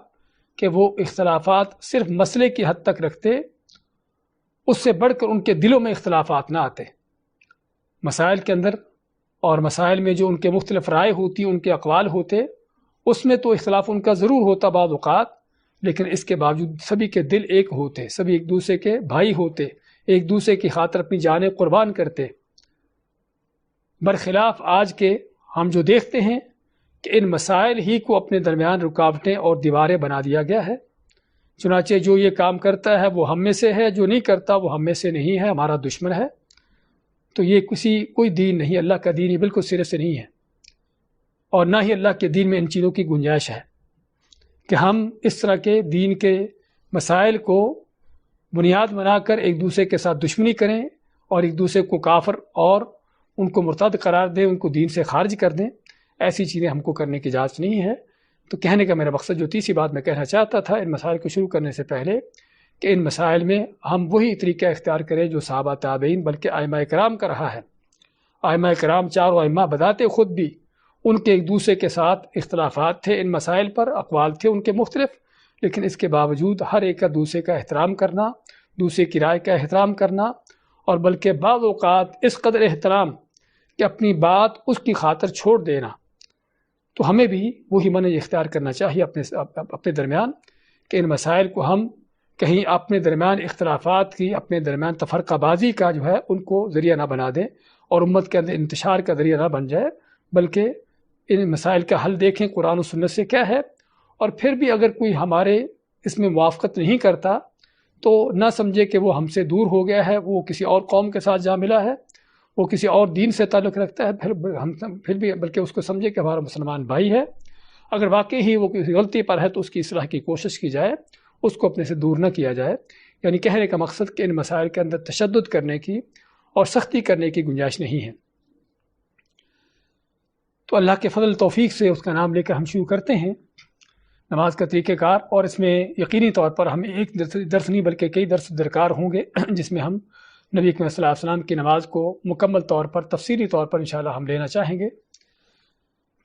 کہ وہ اختلافات صرف مسئلے کی حد تک رکھتے، اس سے بڑھ کر ان کے دلوں میں اختلافات نہ آتے۔ مسائل کے اندر اور مسائل میں جو ان کے مختلف رائے ہوتی، ان کے اقوال ہوتے، اس میں تو اختلاف ان کا ضرور ہوتا بعض اوقات، لیکن اس کے باوجود سبھی کے دل ایک ہوتے، سبھی ایک دوسرے کے بھائی ہوتے، ایک دوسرے کی خاطر اپنی جانیں قربان کرتے۔ برخلاف آج کے ہم جو دیکھتے ہیں کہ ان مسائل ہی کو اپنے درمیان رکاوٹیں اور دیواریں بنا دیا گیا ہے، چنانچہ جو یہ کام کرتا ہے وہ ہم میں سے ہے، جو نہیں کرتا وہ ہم میں سے نہیں ہے، ہمارا دشمن ہے۔ تو یہ کوئی دین نہیں، اللہ کا دین یہ بالکل سرے سے نہیں ہے، اور نہ ہی اللہ کے دین میں ان چیزوں کی گنجائش ہے کہ ہم اس طرح کے دین کے مسائل کو بنیاد بنا کر ایک دوسرے کے ساتھ دشمنی کریں اور ایک دوسرے کو کافر اور ان کو مرتد قرار دیں، ان کو دین سے خارج کر دیں۔ ایسی چیزیں ہم کو کرنے کی اجازت نہیں ہے۔ تو کہنے کا میرا مقصد جو تیسری بات میں کہنا چاہتا تھا ان مسائل کو شروع کرنے سے پہلے، کہ ان مسائل میں ہم وہی طریقہ اختیار کریں جو صحابہ تابعین بلکہ ائمہ کرام کا رہا ہے۔ ائمہ کرام چاروں ائمہ بذات خود بھی ان کے ایک دوسرے کے ساتھ اختلافات تھے، ان مسائل پر اقوال تھے ان کے مختلف، لیکن اس کے باوجود ہر ایک کا دوسرے کا احترام کرنا، دوسرے کی رائے کا احترام کرنا، اور بلکہ بعض اوقات اس قدر احترام کہ اپنی بات اس کی خاطر چھوڑ دینا۔ تو ہمیں بھی وہی منہج اختیار کرنا چاہیے اپنے درمیان کہ ان مسائل کو ہم کہیں اپنے درمیان اختلافات کی، اپنے درمیان تفرقہ بازی کا جو ہے ان کو ذریعہ نہ بنا دیں اور امت کے اندر انتشار کا ذریعہ نہ بن جائے، بلکہ ان مسائل کا حل دیکھیں قرآن و سنت سے کیا ہے، اور پھر بھی اگر کوئی ہمارے اس میں موافقت نہیں کرتا تو نہ سمجھے کہ وہ ہم سے دور ہو گیا ہے، وہ کسی اور قوم کے ساتھ جا ملا ہے، وہ کسی اور دین سے تعلق رکھتا ہے، پھر بھی بلکہ اس کو سمجھے کہ ہمارا مسلمان بھائی ہے۔ اگر واقعی ہی وہ کسی غلطی پر ہے تو اس کی اصلاح کی کوشش کی جائے، اس کو اپنے سے دور نہ کیا جائے۔ یعنی کہنے کا مقصد کہ ان مسائل کے اندر تشدد کرنے کی اور سختی کرنے کی گنجائش نہیں ہے۔ تو اللہ کے فضل توفیق سے اس کا نام لے کر ہم شروع کرتے ہیں نماز کا طریقہ کار، اور اس میں یقینی طور پر ہمیں ایک درس نہیں بلکہ کئی درس درکار ہوں گے، جس میں ہم نبی کریم صلی اللہ علیہ وسلم کی نماز کو مکمل طور پر تفصیلی طور پر انشاءاللہ ہم لینا چاہیں گے۔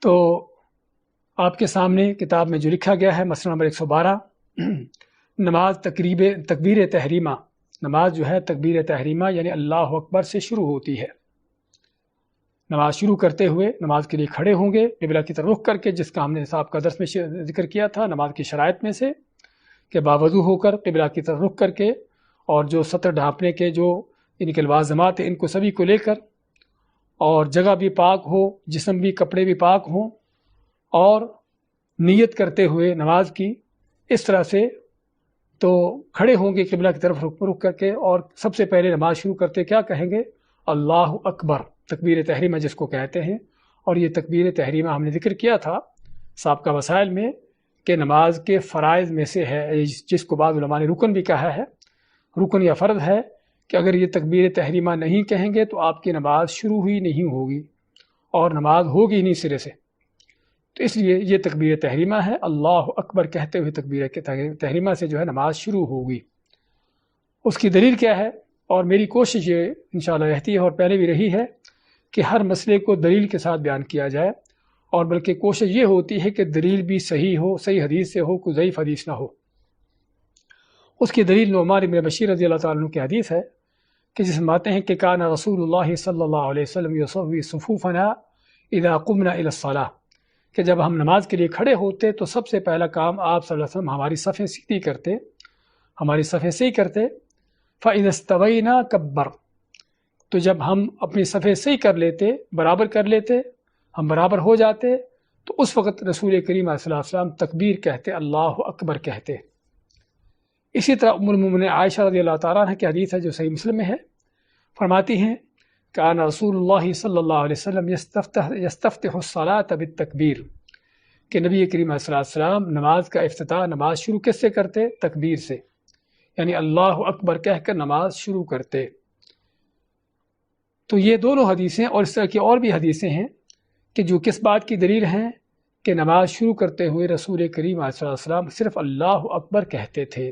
تو آپ کے سامنے کتاب میں جو لکھا گیا ہے مسئلہ نمبر 112، نماز تکبیر تحریمہ، نماز جو ہے تکبیر تحریمہ یعنی اللہ اکبر سے شروع ہوتی ہے۔ نماز شروع کرتے ہوئے نماز کے لیے کھڑے ہوں گے قبلہ کی طرف رخ کر کے، جس کا ہم نے صاحب کا درس میں ذکر کیا تھا نماز کی شرائط میں سے، کہ باوضو ہو کر قبلہ کی طرف رخ کر کے، اور جو سطر ڈھانپنے کے جو ان کے لوازمات ہیں ان کو سبھی کو لے کر، اور جگہ بھی پاک ہو، جسم بھی، کپڑے بھی پاک ہوں، اور نیت کرتے ہوئے نماز کی اس طرح سے تو کھڑے ہوں گے قبلہ کی طرف رخ کر کے، اور سب سے پہلے نماز شروع کرتے کیا کہیں گے؟ اللہ اکبر، تکبیر تحریمہ جس کو کہتے ہیں۔ اور یہ تکبیر تحریمہ ہم نے ذکر کیا تھا سابقہ مسائل میں کہ نماز کے فرائض میں سے ہے، جس کو بعض علماء نے رکن بھی کہا ہے، رکن یا فرض ہے، کہ اگر یہ تکبیر تحریمہ نہیں کہیں گے تو آپ کی نماز شروع ہی نہیں ہوگی اور نماز ہوگی نہیں سرے سے۔ تو اس لیے یہ تکبیر تحریمہ ہے، اللہ اکبر کہتے ہوئے تکبیر تحریمہ سے جو ہے نماز شروع ہوگی۔ اس کی دلیل کیا ہے؟ اور میری کوشش یہ انشاءاللہ رہتی ہے اور پہلے بھی رہی ہے کہ ہر مسئلے کو دلیل کے ساتھ بیان کیا جائے، اور بلکہ کوشش یہ ہوتی ہے کہ دلیل بھی صحیح ہو، صحیح حدیث سے ہو، کوئی ضعیف حدیث نہ ہو۔ اس کی دلیل نعمان بن بشیر رضی اللہ تعالیٰ عنہ کی حدیث ہے کہ جس میں آتے ہیں کہ کان رسول اللہ صلی اللہ علیہ وسلم یصوی صفوفنا اذا قمنا الی الصلاۃ، کہ جب ہم نماز کے لیے کھڑے ہوتے تو سب سے پہلا کام آپ صلی اللہ علیہ وسلم ہماری صفیں سیدھی کرتے، ہماری صفیں صحیح کرتے۔ فَإِذَا اسْتَوَيْنَا كَبَّرْ، تو جب ہم اپنی صفیں صحیح کر لیتے، برابر کر لیتے، ہم برابر ہو جاتے، تو اس وقت رسول کریم صلی اللہ علیہ وسلم تکبیر کہتے، اللہ اکبر کہتے۔ اسی طرح ام المؤمنین عائشہ رضی اللہ تعالیٰ عنہ کی حدیث ہے جو صحیح مسلم میں ہے، فرماتی ہیں کان رسول اللہ صلی اللہ علیہ وسلم یستفتح الصلاۃ بالتکبیر، کہ نبی کریم صلی اللہ علیہ وسلم نماز کا افتتاح، نماز شروع کس سے کرتے؟ تکبیر سے، یعنی اللہ اکبر کہہ کر نماز شروع کرتے۔ تو یہ دونوں حدیثیں اور اس طرح کی اور بھی حدیثیں ہیں کہ جو کس بات کی دلیل ہیں کہ نماز شروع کرتے ہوئے رسول کریم صلی اللہ علیہ وسلم صرف اللہ اکبر کہتے تھے۔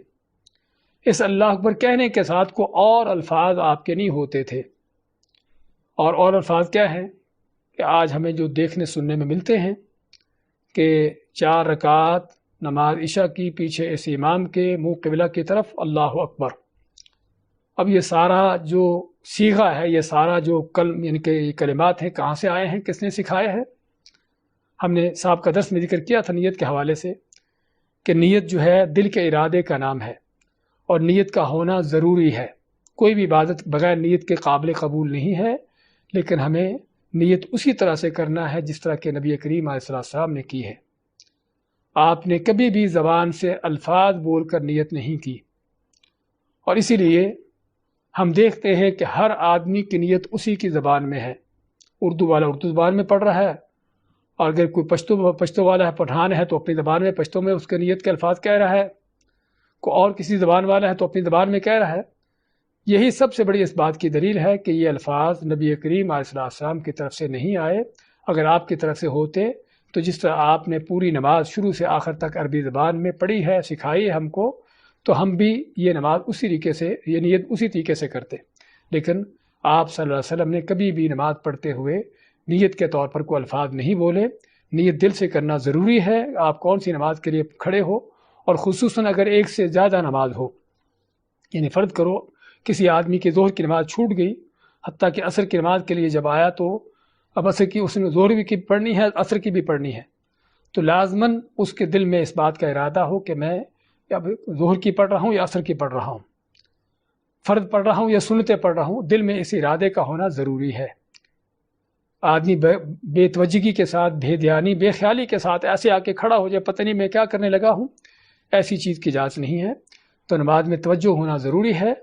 اس اللہ اکبر کہنے کے ساتھ کو اور الفاظ آپ کے نہیں ہوتے تھے، اور الفاظ کیا ہیں کہ آج ہمیں جو دیکھنے سننے میں ملتے ہیں کہ 4 رکعات نماز عشاء کی پیچھے اس امام کے منہ قبلہ کی طرف اللہ اکبر۔ اب یہ سارا جو صیغہ ہے، یہ سارا جو یعنی کہ یہ کلمات ہیں کہاں سے آئے ہیں، کس نے سکھائے ہیں؟ ہم نے صاحب کا درس میں ذکر کیا تھا نیت کے حوالے سے کہ نیت جو ہے دل کے ارادے کا نام ہے، اور نیت کا ہونا ضروری ہے۔ کوئی بھی عبادت بغیر نیت کے قابل قبول نہیں ہے، لیکن ہمیں نیت اسی طرح سے کرنا ہے جس طرح کہ نبی کریم علیہ السلام نے کی ہے۔ آپ نے کبھی بھی زبان سے الفاظ بول کر نیت نہیں کی، اور اسی لیے ہم دیکھتے ہیں کہ ہر آدمی کی نیت اسی کی زبان میں ہے۔ اردو والا اردو زبان میں پڑھ رہا ہے، اور اگر کوئی پشتو والا ہے، پٹھان ہے، تو اپنی زبان میں پشتو میں اس کے نیت کے الفاظ کہہ رہا ہے، کوئی اور کسی زبان والا ہے تو اپنی زبان میں کہہ رہا ہے۔ یہی سب سے بڑی اس بات کی دلیل ہے کہ یہ الفاظ نبی کریم علیہ السلام کی طرف سے نہیں آئے۔ اگر آپ کی طرف سے ہوتے تو جس طرح آپ نے پوری نماز شروع سے آخر تک عربی زبان میں پڑھی ہے، سکھائی ہے ہم کو، تو ہم بھی یہ نماز اسی طریقے سے، یہ نیت اسی طریقے سے کرتے۔ لیکن آپ صلی اللہ علیہ وسلم نے کبھی بھی نماز پڑھتے ہوئے نیت کے طور پر کوئی الفاظ نہیں بولے۔ نیت دل سے کرنا ضروری ہے، آپ کون سی نماز کے لیے کھڑے ہو، اور خصوصاً اگر ایک سے زیادہ نماز ہو، یعنی فرض کرو کسی آدمی کی ظہر کی نماز چھوٹ گئی، حتیٰ کہ عصر کی نماز کے لیے جب آیا تو اب عصر کی اس نے ظہر بھی کی پڑھنی ہے، عصر کی بھی پڑھنی ہے، تو لازماً اس کے دل میں اس بات کا ارادہ ہو کہ میں یا ظہر کی پڑھ رہا ہوں یا عصر کی پڑھ رہا ہوں، فرض پڑھ رہا ہوں یا سنتیں پڑھ رہا ہوں، دل میں اس ارادے کا ہونا ضروری ہے۔ آدمی بے توجہی کے ساتھ، بے دھیانی، بے خیالی کے ساتھ ایسے آ کے کھڑا ہو جائے، پتہ نہیں میں کیا کرنے لگا ہوں، ایسی چیز کی اجازت نہیں ہے۔ تو نماز میں توجہ ہونا ضروری ہے،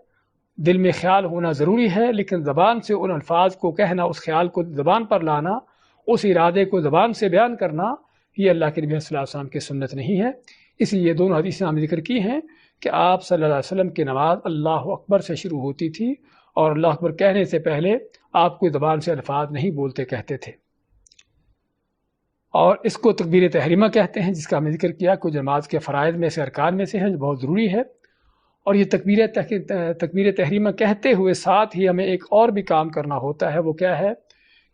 دل میں خیال ہونا ضروری ہے، لیکن زبان سے ان الفاظ کو کہنا، اس خیال کو زبان پر لانا، اس ارادے کو زبان سے بیان کرنا، یہ اللہ کے نبی صلی اللہ علیہ وسلم کی سنت نہیں ہے۔ اس لیے یہ دونوں حدیثیں ہم نے ذکر کی ہیں کہ آپ صلی اللہ علیہ وسلم کی نماز اللہ اکبر سے شروع ہوتی تھی، اور اللہ اکبر کہنے سے پہلے آپ کوئی زبان سے الفاظ نہیں بولتے کہتے تھے۔ اور اس کو تکبیر تحریمہ کہتے ہیں، جس کا ہم نے ذکر کیا کہ نماز کے فرائض میں سے، ارکان میں سے ہے، جو بہت ضروری ہے۔ اور یہ تکبیر تحریمہ کہتے ہوئے ساتھ ہی ہمیں ایک اور بھی کام کرنا ہوتا ہے، وہ کیا ہے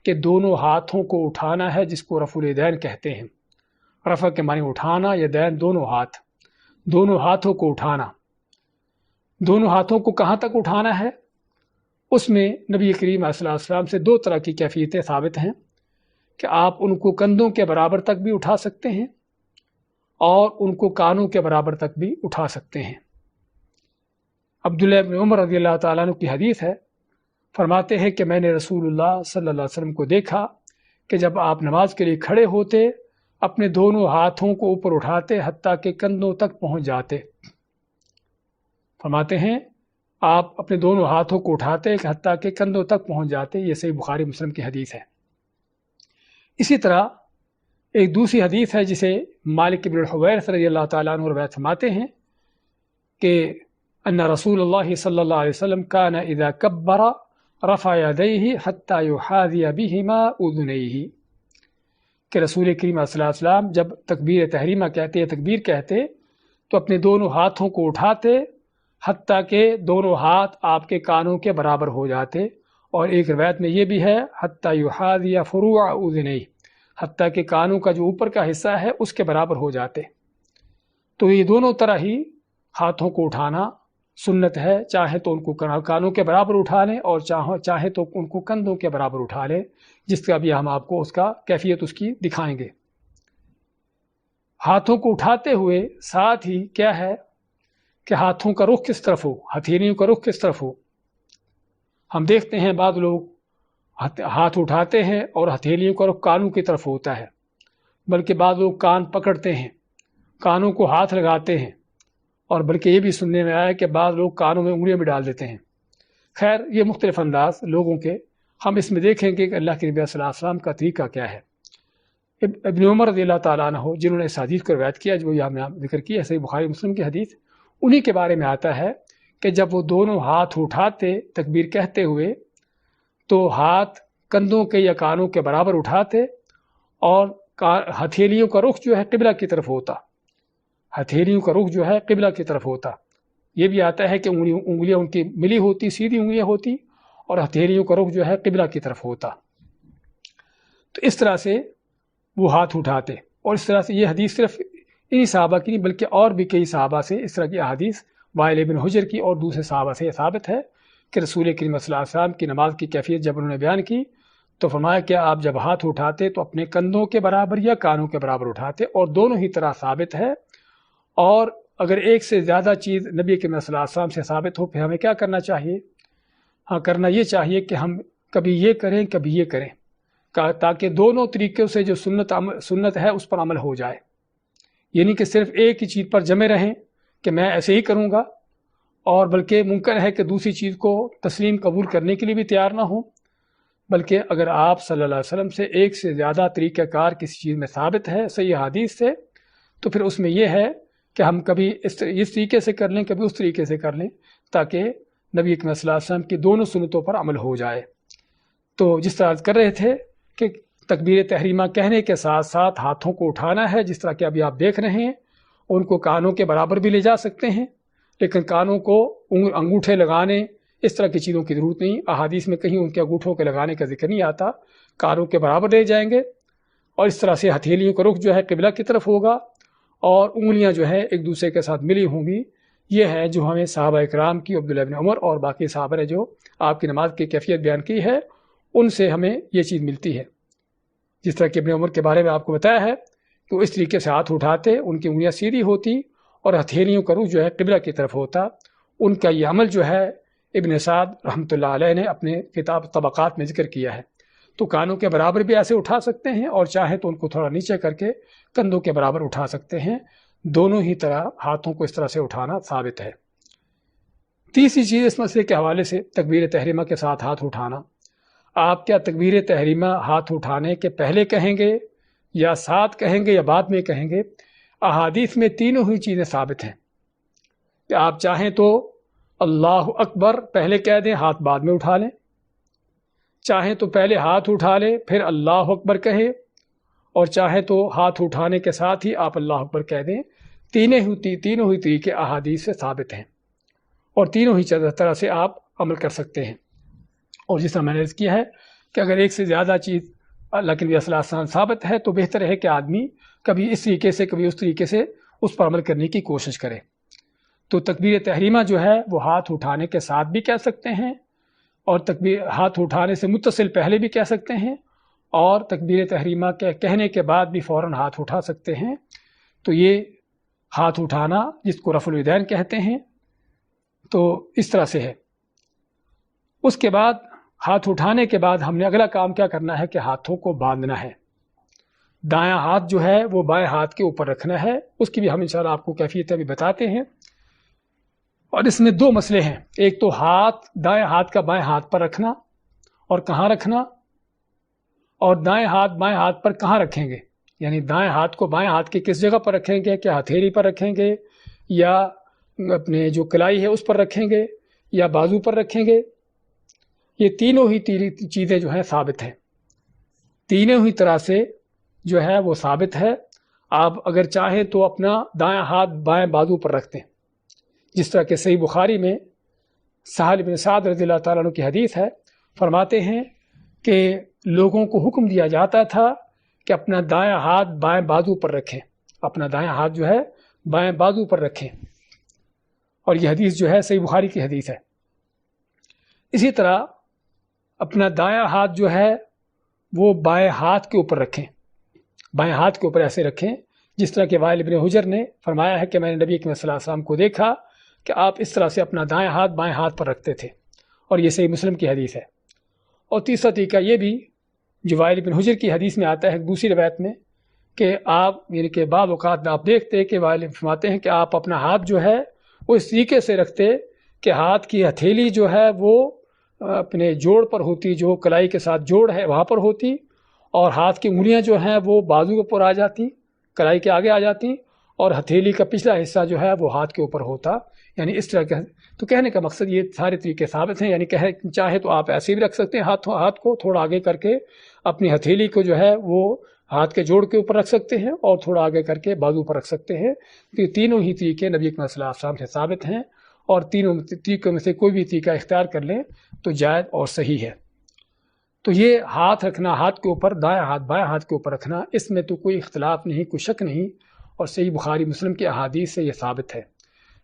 کہ دونوں ہاتھوں کو اٹھانا ہے، جس کو رفع الیدین کہتے ہیں۔ رفع کے معنی اٹھانا، یدین دونوں ہاتھ، دونوں ہاتھوں کو اٹھانا۔ دونوں ہاتھوں کو کہاں تک اٹھانا ہے؟ اس میں نبی کریم صلی اللہ علیہ وسلم سے دو طرح کی کیفیتیں ثابت ہیں کہ آپ ان کو کندھوں کے برابر تک بھی اٹھا سکتے ہیں اور ان کو کانوں کے برابر تک بھی اٹھا سکتے ہیں۔ عبداللہ بن عمر رضی اللہ تعالیٰ عنہ کی حدیث ہے، فرماتے ہیں کہ میں نے رسول اللہ صلی اللہ علیہ وسلم کو دیکھا کہ جب آپ نماز کے لیے کھڑے ہوتے، اپنے دونوں ہاتھوں کو اوپر اٹھاتے حتیٰ کہ کندھوں تک پہنچ جاتے۔ فرماتے ہیں آپ اپنے دونوں ہاتھوں کو اٹھاتے حتیٰ کہ کندھوں تک پہنچ جاتے۔ یہ صحیح بخاری مسلم کی حدیث ہے۔ اسی طرح ایک دوسری حدیث ہے جسے مالک بن الحویرث رضی اللہ تعالیٰ عنہ روایت فرماتے ہیں کہ ان رسول اللہ صلی اللہ علیہ وسلم کان اذا کبر رفع یدیہ حتی یحاذی بہما اذنیہ، کہ رسول کریم صلی اللہ علیہ وسلم جب تکبیر تحریمہ کہتے یا تکبیر کہتے تو اپنے دونوں ہاتھوں کو اٹھاتے حتیٰ کہ دونوں ہاتھ آپ کے کانوں کے برابر ہو جاتے، اور ایک روایت میں یہ بھی ہے حتیٰ یحاذی فروع اذنیہ، حتیٰ کہ کانوں کا جو اوپر کا حصہ ہے اس کے برابر ہو جاتے۔ تو یہ دونوں طرح ہی ہاتھوں کو اٹھانا سنت ہے، چاہے تو ان کو کانوں کے برابر اٹھا لیں اور چاہے تو ان کو کندھوں کے برابر اٹھا لیں، جس کا بھی ہم آپ کو اس کا کیفیت اس کی دکھائیں گے۔ ہاتھوں کو اٹھاتے ہوئے ساتھ ہی کیا ہے کہ ہاتھوں کا رخ کس طرف ہو، ہتھیلیوں کا رخ کس طرف ہو۔ ہم دیکھتے ہیں بعض لوگ ہاتھ اٹھاتے ہیں اور ہتھیلیوں کا رخ کانوں کی طرف ہوتا ہے، بلکہ بعض لوگ کان پکڑتے ہیں، کانوں کو ہاتھ لگاتے ہیں، اور بلکہ یہ بھی سننے میں آیا کہ بعض لوگ کانوں میں انگلیاں بھی ڈال دیتے ہیں۔ خیر، یہ مختلف انداز لوگوں کے، ہم اس میں دیکھیں گے کہ اللہ کے نبی صلی اللہ علیہ وسلم کا طریقہ کیا ہے۔ ابن عمر رضی اللہ تعالیٰ عنہ جنہوں نے اس حدیث کو روایت کیا، جو یہاں میں ذکر کی ہے، صحیح بخاری مسلم کی حدیث، انہی کے بارے میں آتا ہے کہ جب وہ دونوں ہاتھ اٹھاتے تکبیر کہتے ہوئے تو ہاتھ کندھوں کے یا کانوں کے برابر اٹھاتے، اور ہتھیلیوں کا رخ جو ہے قبلہ کی طرف ہوتا، ہتھیلیوں کا رخ جو ہے قبلہ کی طرف ہوتا۔ یہ بھی آتا ہے کہ انگلیاں ان کی ملی ہوتی، سیدھی انگلیاں ہوتی، اور ہتھیلیوں کا رخ جو ہے قبلہ کی طرف ہوتا۔ تو اس طرح سے وہ ہاتھ اٹھاتے، اور اس طرح سے یہ حدیث صرف انہی صحابہ کی نہیں بلکہ اور بھی کئی صحابہ سے اس طرح کی احادیث، وائل بن حجر کی اور دوسرے صحابہ سے یہ ثابت ہے کہ رسول کریم صلی اللہ علیہ وسلم کی نماز کی کیفیت جب انہوں نے بیان کی تو فرمایا کہ آپ جب ہاتھ اٹھاتے تو اپنے کندھوں کے برابر یا کانوں کے برابر اٹھاتے، اور دونوں ہی طرح ثابت ہے۔ اور اگر ایک سے زیادہ چیز نبی کریم صلی اللہ علیہ وسلم سے ثابت ہو، پھر ہمیں کیا کرنا چاہیے؟ کرنا یہ چاہیے کہ ہم کبھی یہ کریں کبھی یہ کریں، تاکہ دونوں طریقوں سے جو سنت ہے اس پر عمل ہو جائے۔ یعنی کہ صرف ایک ہی چیز پر جمے رہیں کہ میں ایسے ہی کروں گا، اور بلکہ ممکن ہے کہ دوسری چیز کو تسلیم قبول کرنے کے لیے بھی تیار نہ ہوں، بلکہ اگر آپ صلی اللہ علیہ وسلم سے ایک سے زیادہ طریقہ کار کسی چیز میں ثابت ہے صحیح حدیث سے، تو پھر اس میں یہ ہے کہ ہم کبھی اس طریقے سے کر لیں، کبھی اس طریقے سے کر لیں، تاکہ نبی اکرم صلی اللہ علیہ وسلم کی دونوں سنتوں پر عمل ہو جائے۔ تو جس طرح کر رہے تھے کہ تکبیر تحریمہ کہنے کے ساتھ ساتھ ہاتھوں کو اٹھانا ہے، جس طرح کہ ابھی آپ دیکھ رہے ہیں، ان کو کانوں کے برابر بھی لے جا سکتے ہیں، لیکن کانوں کو انگوٹھے لگانے اس طرح کی چیزوں کی ضرورت نہیں۔ احادیث میں کہیں ان کے انگوٹھوں کے لگانے کا ذکر نہیں آتا، کانوں کے برابر لے جائیں گے، اور اس طرح سے ہتھیلیوں کا رخ جو ہے قبلہ کی طرف ہوگا، اور انگلیاں جو ہے ایک دوسرے کے ساتھ ملی ہوں گی۔ یہ ہے جو ہمیں صحابہ اکرام کی، عبداللہ بن عمر اور باقی صحابہ نے جو آپ کی نماز کی کیفیت بیان کی ہے، ان سے ہمیں یہ چیز ملتی ہے۔ جس طرح کہ ابن عمر کے بارے میں آپ کو بتایا ہے کہ وہ اس طریقے سے ہاتھ اٹھاتے، ان کی انگلیاں سیدھی ہوتی، اور ہتھیلیوں کا رخ جو ہے قبلہ کی طرف ہوتا۔ ان کا یہ عمل جو ہے ابن سعد رحمۃ اللہ علیہ نے اپنے کتاب طبقات میں ذکر کیا ہے۔ تو کانوں کے برابر بھی ایسے اٹھا سکتے ہیں، اور چاہے تو ان کو تھوڑا نیچے کر کے کندھوں کے برابر اٹھا سکتے ہیں۔ دونوں ہی طرح ہاتھوں کو اس طرح سے اٹھانا ثابت ہے۔ تیسری چیز اس مسئلے کے حوالے سے تکبیر تحریمہ کے ساتھ ہاتھ اٹھانا۔ آپ کیا تکبیر تحریمہ ہاتھ اٹھانے کے پہلے کہیں گے یا ساتھ کہیں گے یا بعد میں کہیں گے؟ احادیث میں تینوں ہی چیزیں ثابت ہیں کہ آپ چاہیں تو اللہ اکبر پہلے کہہ دیں، ہاتھ بعد میں اٹھا لیں، چاہیں تو پہلے ہاتھ اٹھا لیں پھر اللہ اکبر کہیں، اور چاہے تو ہاتھ اٹھانے کے ساتھ ہی آپ اللہ اکبر کہہ دیں۔ تینوں ہی طریقے احادیث سے ثابت ہیں، اور تینوں ہی طرح سے آپ عمل کر سکتے ہیں۔ اور جس طرح میں نے عرض کیا ہے کہ اگر ایک سے زیادہ چیز اللہ کے نبی صلی اللہ علیہ وسلم ثابت ہے تو بہتر ہے کہ آدمی کبھی اس طریقے سے کبھی اس طریقے سے اس پر عمل کرنے کی کوشش کرے۔ تو تکبیر تحریمہ جو ہے وہ ہاتھ اٹھانے کے ساتھ بھی کہہ سکتے ہیں، اور تکبیر ہاتھ اٹھانے سے متصل پہلے بھی کہہ سکتے ہیں، اور تکبیر تحریمہ کے کہنے کے بعد بھی فوراً ہاتھ اٹھا سکتے ہیں۔ تو یہ ہاتھ اٹھانا جس کو رفع الیدین کہتے ہیں، تو اس طرح سے ہے۔ اس کے بعد ہاتھ اٹھانے کے بعد ہم نے اگلا کام کیا کرنا ہے کہ ہاتھوں کو باندھنا ہے۔ دایاں ہاتھ جو ہے وہ بائیں ہاتھ کے اوپر رکھنا ہے، اس کی بھی ہم انشاءاللہ آپ کو کیفیت ابھی بتاتے ہیں۔ اور اس میں دو مسئلے ہیں، ایک تو دائیں ہاتھ کا بائیں ہاتھ پر رکھنا، اور کہاں رکھنا، اور دائیں ہاتھ بائیں ہاتھ پر کہاں رکھیں گے، یعنی دائیں ہاتھ کو بائیں ہاتھ کے کس جگہ پر رکھیں گے، کیا ہتھیلی پر رکھیں گے یا اپنے جو کلائی ہے اس پر رکھیں گے یا بازو پر رکھیں گے۔ یہ تینوں ہی چیزیں جو ہیں ثابت ہیں، تینوں ہی طرح سے جو ہے وہ ثابت ہے۔ آپ اگر چاہیں تو اپنا دائیں ہاتھ بائیں بازو پر رکھتے ہیں، جس طرح کہ صحیح بخاری میں سہل بن سعد رضی اللہ تعالیٰ عنہ کی حدیث ہے، فرماتے ہیں کہ لوگوں کو حکم دیا جاتا تھا کہ اپنا دائیں ہاتھ بائیں بازو پر رکھیں، اپنا دائیں ہاتھ جو ہے بائیں بازو پر رکھیں، اور یہ حدیث جو ہے صحیح بخاری کی حدیث ہے۔ اسی طرح اپنا دایاں ہاتھ جو ہے وہ بائیں ہاتھ کے اوپر رکھیں، بائیں ہاتھ کے اوپر ایسے رکھیں، جس طرح کہ وائل ابن حجر نے فرمایا ہے کہ میں نے نبی اکرم صلی اللہ علیہ وسلم کو دیکھا کہ آپ اس طرح سے اپنا دائیں ہاتھ بائیں ہاتھ پر رکھتے تھے، اور یہ صحیح مسلم کی حدیث ہے۔ اور تیسرا طریقہ یہ بھی جو وائل ابن حجر کی حدیث میں آتا ہے دوسری روایت میں، کہ آپ یعنی کہ بعض اوقات آپ دیکھتے کہ وائل فرماتے ہیں کہ آپ اپنا ہاتھ جو ہے وہ اس طریقے سے رکھتے کہ ہاتھ کی ہتھیلی جو ہے وہ اپنے جوڑ پر ہوتی، جو کلائی کے ساتھ جوڑ ہے وہاں پر ہوتی، اور ہاتھ کی انگلیاں جو ہیں وہ بازو پر آ جاتی، کلائی کے آگے آ جاتی، اور ہتھیلی کا پچھلا حصہ جو ہے وہ ہاتھ کے اوپر ہوتا، یعنی اس طرح کا۔ تو کہنے کا مقصد یہ سارے طریقے ثابت ہیں، یعنی چاہے تو آپ ایسے بھی رکھ سکتے ہیں ہاتھ کو تھوڑا آگے کر کے، اپنی ہتھیلی کو جو ہے وہ ہاتھ کے جوڑ کے اوپر رکھ سکتے ہیں، اور تھوڑا آگے کر کے بازو پر رکھ سکتے ہیں۔ تو یہ تینوں ہی طریقے نبی اکرم صلی اللہ علیہ وسلم سے ثابت ہیں، اور تینوں طریقوں میں سے کوئی بھی طریقہ اختیار کر لیں تو جائز اور صحیح ہے۔ تو یہ ہاتھ رکھنا ہاتھ کے اوپر، دائیں ہاتھ بائیں ہاتھ کے اوپر رکھنا، اس میں تو کوئی اختلاف نہیں، کوئی شک نہیں، اور صحیح بخاری مسلم کی احادیث سے یہ ثابت ہے۔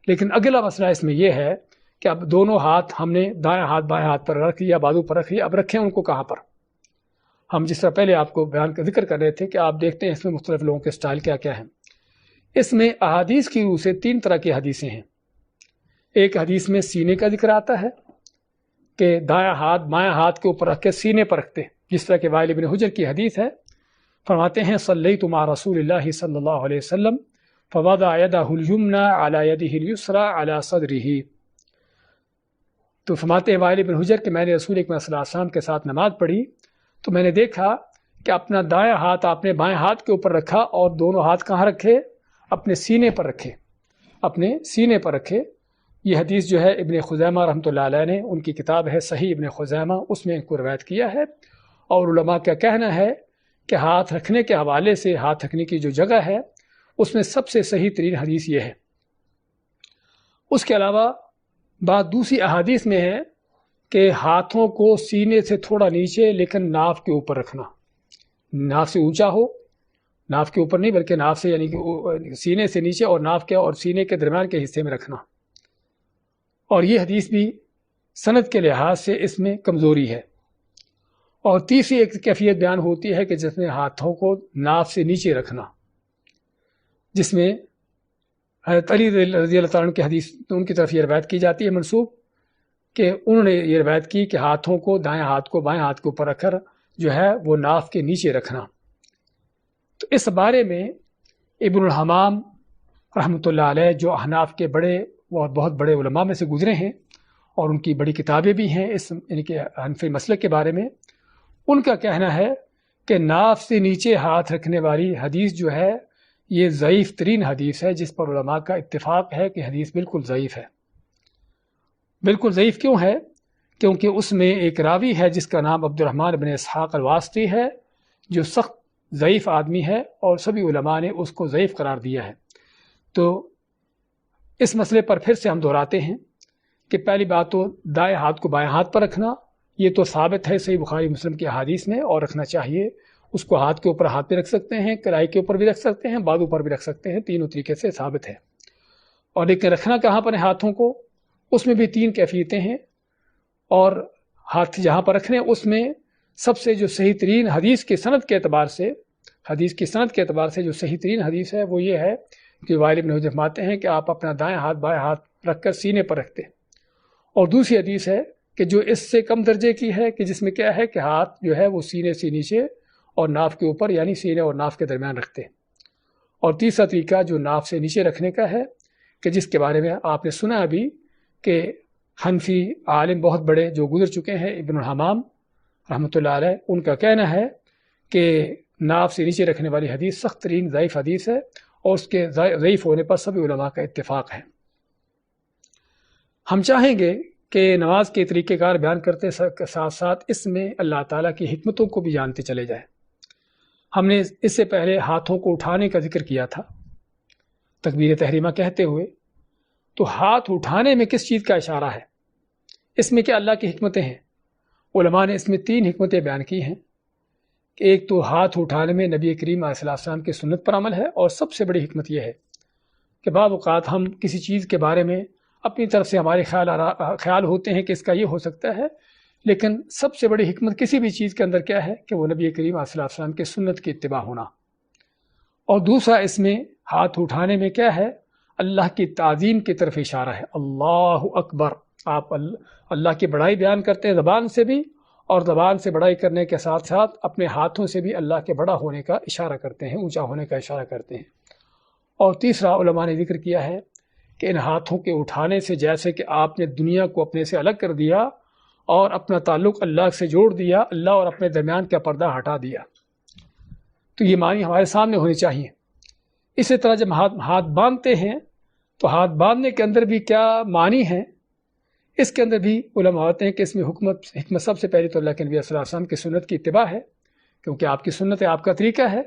لیکن اگلا مسئلہ اس میں یہ ہے کہ اب دونوں ہاتھ ہم نے دائیں ہاتھ بائیں ہاتھ پر رکھ لیا، بازو پر رکھ لیا، اب رکھیں ان کو کہاں پر؟ ہم جس طرح پہلے آپ کو بیان کا ذکر کر رہے تھے کہ آپ دیکھتے ہیں اس میں مختلف لوگوں کے سٹائل کیا کیا ہیں۔ اس میں احادیث کی روح سے تین طرح کی حدیثیں ہیں۔ ایک حدیث میں سینے کا ذکر آتا ہے کہ دایاں ہاتھ بائیں ہاتھ کے اوپر رکھ کے سینے پر رکھتے، جس طرح کہ وائل ابن حجر کی حدیث ہے، فرماتے ہیں صلیت مع رسول اللہ صلی اللہ علیہ وسلم فوضع یدہ الیمنی علی یدہ الیسری علی صدرہ۔ تو فرماتے ہیں وائل ابن حجر کہ میں نے رسول اکرم صلی اللہ علیہ وسلم کے ساتھ نماز پڑھی تو میں نے دیکھا کہ اپنا دایاں ہاتھ آپ نے بائیں ہاتھ کے اوپر رکھا، اور دونوں ہاتھ کہاں رکھے؟ اپنے سینے پر رکھے، اپنے سینے پر رکھے۔ یہ حدیث جو ہے ابن خزیمہ رحمۃ اللہ علیہ نے، ان کی کتاب ہے صحیح ابن خزیمہ، اس میں ان کو روایت کیا ہے۔ اور علماء کا کہنا ہے کہ ہاتھ رکھنے کے حوالے سے، ہاتھ رکھنے کی جو جگہ ہے اس میں سب سے صحیح ترین حدیث یہ ہے۔ اس کے علاوہ بات دوسری احادیث میں ہے کہ ہاتھوں کو سینے سے تھوڑا نیچے لیکن ناف کے اوپر رکھنا، ناف سے اونچا ہو، ناف کے اوپر نہیں بلکہ ناف سے یعنی کہ سینے سے نیچے اور ناف کے اور سینے کے درمیان کے حصے میں رکھنا۔ اور یہ حدیث بھی سند کے لحاظ سے اس میں کمزوری ہے۔ اور تیسری ایک کیفیت بیان ہوتی ہے کہ جس میں ہاتھوں کو ناف سے نیچے رکھنا، جس میں حضرت علی رضی اللہ تعالیٰ عنہ کی حدیث ان کی طرف یہ روایت کی جاتی ہے منسوب کہ انہوں نے یہ روایت کی کہ ہاتھوں کو دائیں ہاتھ کو بائیں ہاتھ کے اوپر رکھ کر جو ہے وہ ناف کے نیچے رکھنا. تو اس بارے میں ابن الحمام رحمۃ اللہ علیہ جو احناف کے بڑے اور بہت بڑے علماء میں سے گزرے ہیں اور ان کی بڑی کتابیں بھی ہیں اس یعنی کہ حنفی مسلک کے بارے میں، ان کا کہنا ہے کہ ناف سے نیچے ہاتھ رکھنے والی حدیث جو ہے یہ ضعیف ترین حدیث ہے، جس پر علماء کا اتفاق ہے کہ حدیث بالکل ضعیف ہے. بالکل ضعیف کیوں ہے؟ کیونکہ اس میں ایک راوی ہے جس کا نام عبد الرحمن بن اسحاق الواسطی ہے، جو سخت ضعیف آدمی ہے اور سبھی علماء نے اس کو ضعیف قرار دیا ہے. تو اس مسئلے پر پھر سے ہم دہراتے ہیں کہ پہلی بات تو دائیں ہاتھ کو بائیں ہاتھ پر رکھنا یہ تو ثابت ہے صحیح بخاری مسلم کی احادیث میں، اور رکھنا چاہیے. اس کو ہاتھ کے اوپر ہاتھ پہ رکھ سکتے ہیں، کلائی کے اوپر بھی رکھ سکتے ہیں، بازو پر بھی رکھ سکتے ہیں، تینوں طریقے سے ثابت ہے. اور لیکن رکھنا کہاں پر ہے ہاتھوں کو، اس میں بھی تین کیفیتیں ہیں، اور ہاتھ جہاں پر رکھنے اس میں سب سے جو صحیح ترین حدیث کی سند کے اعتبار سے جو صحیح ترین حدیث ہے وہ یہ ہے کہ وائل بن حجر فرماتے ہیں کہ آپ اپنا دائیں ہاتھ بائیں ہاتھ رکھ کر سینے پر رکھتے ہیں. اور دوسری حدیث ہے کہ جو اس سے کم درجے کی ہے کہ جس میں کیا ہے کہ ہاتھ جو ہے وہ سینے سے نیچے اور ناف کے اوپر یعنی سینے اور ناف کے درمیان رکھتے ہیں. اور تیسرا طریقہ جو ناف سے نیچے رکھنے کا ہے کہ جس کے بارے میں آپ نے سنا ابھی کہ حنفی عالم بہت بڑے جو گزر چکے ہیں ابن الحمام رحمۃ اللہ علیہ، ان کا کہنا ہے کہ ناف سے نیچے رکھنے والی حدیث سخت ترین ضعیف حدیث ہے، اور اس کے ضعیف ہونے پر سبھی علماء کا اتفاق ہے. ہم چاہیں گے کہ نماز کے طریقہ کار بیان کرتے ساتھ ساتھ اس میں اللہ تعالیٰ کی حکمتوں کو بھی جانتے چلے جائیں. ہم نے اس سے پہلے ہاتھوں کو اٹھانے کا ذکر کیا تھا تکبیر تحریمہ کہتے ہوئے. تو ہاتھ اٹھانے میں کس چیز کا اشارہ ہے؟ اس میں کیا اللہ کی حکمتیں ہیں؟ علماء نے اس میں تین حکمتیں بیان کی ہیں کہ ایک تو ہاتھ اٹھانے میں نبی کریم علیہ السلام کی سنت پر عمل ہے، اور سب سے بڑی حکمت یہ ہے کہ بعض اوقات ہم کسی چیز کے بارے میں اپنی طرف سے ہمارے خیال ہوتے ہیں کہ اس کا یہ ہو سکتا ہے، لیکن سب سے بڑی حکمت کسی بھی چیز کے اندر کیا ہے کہ وہ نبی کریم علیہ السلام کی سنت کی اتباع ہونا. اور دوسرا اس میں ہاتھ اٹھانے میں کیا ہے؟ اللہ کی تعظیم کی طرف اشارہ ہے. اللہ اکبر، آپ اللہ کی بڑائی بیان کرتے ہیں زبان سے بھی، اور زبان سے بڑائی کرنے کے ساتھ ساتھ اپنے ہاتھوں سے بھی اللہ کے بڑا ہونے کا اشارہ کرتے ہیں، اونچا ہونے کا اشارہ کرتے ہیں. اور تیسرا علماء نے ذکر کیا ہے کہ ان ہاتھوں کے اٹھانے سے جیسے کہ آپ نے دنیا کو اپنے سے الگ کر دیا اور اپنا تعلق اللہ سے جوڑ دیا، اللہ اور اپنے درمیان کا پردہ ہٹا دیا. تو یہ معنی ہمارے سامنے ہونے چاہیے. اسی طرح جب ہاتھ باندھتے ہیں تو ہاتھ باندھنے کے اندر بھی کیا معنی ہے؟ اس کے اندر بھی علماء ہوتے ہیں کہ اس میں حکمت سب سے پہلے تو اللہ کے نبی صلی اللہ علیہ وسلم کی سنت کی اتباع ہے، کیونکہ آپ کی سنت ہے، آپ کا طریقہ ہے.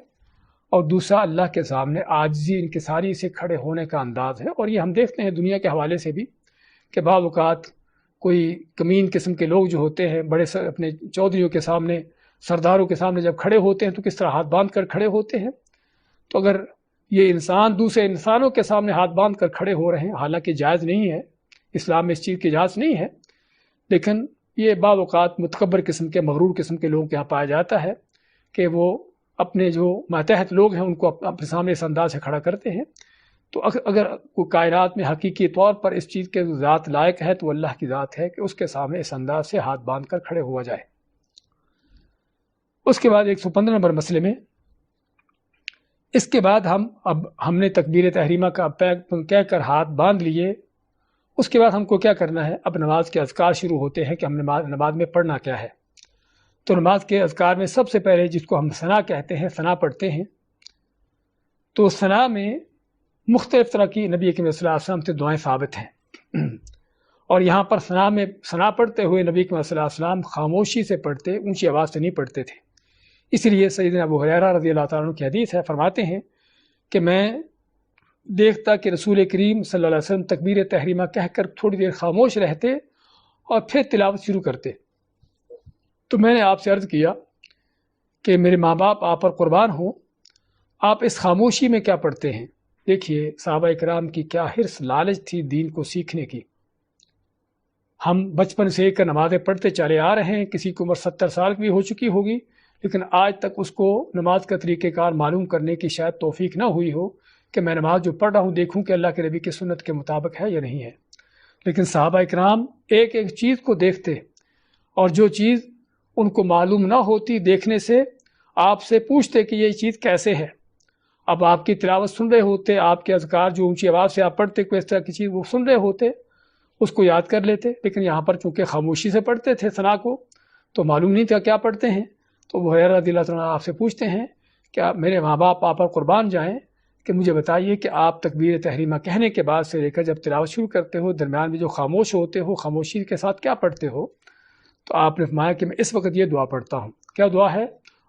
اور دوسرا اللہ کے سامنے عاجزی انکساری سے کھڑے ہونے کا انداز ہے. اور یہ ہم دیکھتے ہیں دنیا کے حوالے سے بھی کہ بعض اوقات کوئی کمین قسم کے لوگ جو ہوتے ہیں بڑے اپنے چودھریوں کے سامنے، سرداروں کے سامنے جب کھڑے ہوتے ہیں تو کس طرح ہاتھ باندھ کر کھڑے ہوتے ہیں. تو اگر یہ انسان دوسرے انسانوں کے سامنے ہاتھ باندھ کر کھڑے ہو رہے ہیں، حالانکہ جائز نہیں ہے، اسلام میں اس چیز کی اجازت نہیں ہے، لیکن یہ بعض اوقات متکبر قسم کے مغرور قسم کے لوگوں کے یہاں پایا جاتا ہے کہ وہ اپنے جو ماتحت لوگ ہیں ان کو اپنے سامنے اس انداز سے کھڑا کرتے ہیں. تو اگر کوئی کائنات میں حقیقی طور پر اس چیز کے ذات لائق ہے تو اللہ کی ذات ہے کہ اس کے سامنے اس انداز سے ہاتھ باندھ کر کھڑے ہوا جائے. اس کے بعد 115 نمبر مسئلے میں اس کے بعد ہم نے تکبیر تحریمہ کا کہہ کر ہاتھ باندھ لیے. اس کے بعد ہم کو کیا کرنا ہے؟ اب نماز کے اذکار شروع ہوتے ہیں کہ ہم نماز میں پڑھنا کیا ہے. تو نماز کے اذکار میں سب سے پہلے جس کو ہم ثنا کہتے ہیں، ثنا پڑھتے ہیں. تو ثنا میں مختلف طرح کی نبی کریم صلی اللہ علیہ وسلم سے دعائیں ثابت ہیں، اور یہاں پر ثنا پڑھتے ہوئے نبی کریم صلی اللہ علیہ وسلم خاموشی سے پڑھتے، اونچی آواز سے نہیں پڑھتے تھے. اس لیے سیدنا ابو ہریرہ رضی اللہ تعالیٰ عنہ کی حدیث ہے، فرماتے ہیں کہ میں دیکھتا کہ رسول کریم صلی اللہ علیہ وسلم تکبیر تحریمہ کہہ کر تھوڑی دیر خاموش رہتے اور پھر تلاوت شروع کرتے. تو میں نے آپ سے عرض کیا کہ میرے ماں باپ آپ پر قربان ہوں، آپ اس خاموشی میں کیا پڑھتے ہیں؟ دیکھیے صحابہ کرام کی کیا حرص لالچ تھی دین کو سیکھنے کی. ہم بچپن سے ایک نمازیں پڑھتے چلے آ رہے ہیں، کسی کی عمر 70 سال کی بھی ہو چکی ہوگی، لیکن آج تک اس کو نماز کا طریقہ کار معلوم کرنے کی شاید توفیق نہ ہوئی ہو کہ میں نماز جو پڑھ رہا ہوں دیکھوں کہ اللہ کے نبی کی سنت کے مطابق ہے یا نہیں ہے۔ لیکن صحابہ اکرام ایک ایک چیز کو دیکھتے، اور جو چیز ان کو معلوم نہ ہوتی دیکھنے سے آپ سے پوچھتے کہ یہ چیز کیسے ہے۔ اب آپ کی تلاوت سن رہے ہوتے، آپ کے اذکار جو اونچی آواز سے آپ پڑھتے، کوئی اس طرح کی چیز وہ سن رہے ہوتے، اس کو یاد کر لیتے، لیکن یہاں پر چونکہ خاموشی سے پڑھتے تھے ثنا کو تو معلوم نہیں تھا کیا پڑھتے ہیں۔ تو ابو ہریرہ رضی اللہ عنہ آپ سے پوچھتے ہیں کہ میرے ماں باپ آپ پر قربان جائیں کہ مجھے بتائیے کہ آپ تکبیر تحریمہ کہنے کے بعد سے لے کر جب تلاوت شروع کرتے ہو درمیان میں جو خاموش ہوتے ہو خاموشی کے ساتھ کیا پڑھتے ہو؟ تو آپ نے فرمایا کہ میں اس وقت یہ دعا پڑھتا ہوں۔ کیا دعا ہے؟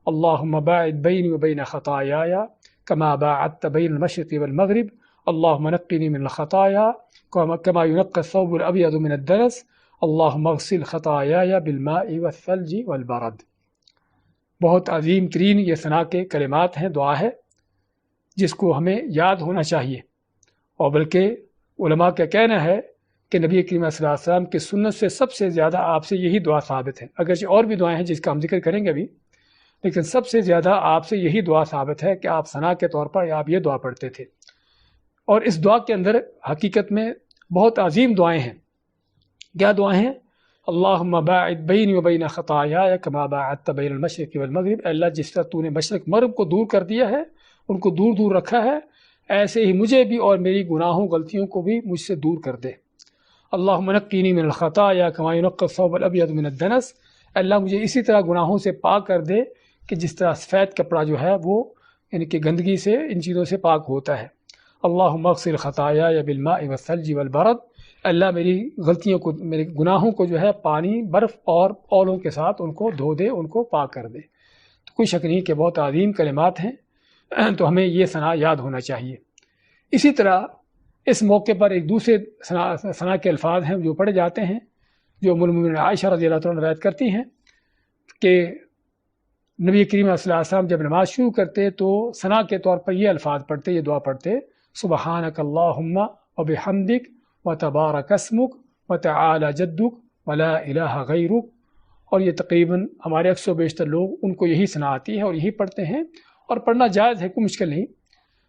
اللہم باعد بینی و بین خطایای کما باعدت بین المشرق والمغرب اللہم نقنی من الخطایا کما ینقی الثوب الابیض من الدنس اللہم اغسل خطایای بالماء والثلج والبرد۔ بہت عظیم ترین یہ ثنا کے کلمات ہیں، دعا ہے جس کو ہمیں یاد ہونا چاہیے، اور بلکہ علماء کا کہنا ہے کہ نبی کریم صلی اللہ علیہ وسلم کی سنت سے سب سے زیادہ آپ سے یہی دعا ثابت ہے۔ اگرچہ اور بھی دعائیں ہیں جس کا ہم ذکر کریں گے ابھی، لیکن سب سے زیادہ آپ سے یہی دعا ثابت ہے کہ آپ ثنا کے طور پر آپ یہ دعا پڑھتے تھے۔ اور اس دعا کے اندر حقیقت میں بہت عظیم دعائیں ہیں۔ کیا دعائیں ہیں؟ اللہم باعد بینی و بین خطایای کما باعدت بین المشرق والمغرب، اے اللہ جس طرح تو نے مشرق مغرب کو دور کر دیا ہے، ان کو دور دور رکھا ہے، ایسے ہی مجھے بھی اور میری گناہوں غلطیوں کو بھی مجھ سے دور کر دے۔ اللہم نقینی من الخطایا کما ینقی الثوب الابیض من الدنس، اللہ مجھے اسی طرح گناہوں سے پاک کر دے کہ جس طرح سفید کپڑا جو ہے وہ یعنی کہ گندگی سے ان چیزوں سے پاک ہوتا ہے۔ اللہم اغسل خطایای بالماء والثلج والبرد، اللہ میری غلطیوں کو، میرے گناہوں کو جو ہے پانی، برف اور اولوں کے ساتھ ان کو دھو دے، ان کو پاک کر دے۔ تو کوئی شک نہیں کہ بہت عظیم کلمات ہیں، تو ہمیں یہ ثنا یاد ہونا چاہیے۔ اسی طرح اس موقع پر ایک دوسرے ثنا کے الفاظ ہیں جو پڑھے جاتے ہیں، جو ام المؤمنین عائشہ رضی اللہ عنہ روایت کرتی ہیں کہ نبی کریم صلی اللہ علیہ وسلم جب نماز شروع کرتے تو ثنا کے طور پر یہ الفاظ پڑھتے، یہ دعا پڑھتے، سبحانک اللہم وبحمدک وتبارک اسمک وتعالی جدک ولا الہ غیرک۔ اور یہ تقریباً ہمارے اکثر و بیشتر لوگ ان کو یہی ثنا آتی ہے اور یہی پڑھتے ہیں، اور پڑھنا جائز ہے، کوئی مشکل نہیں۔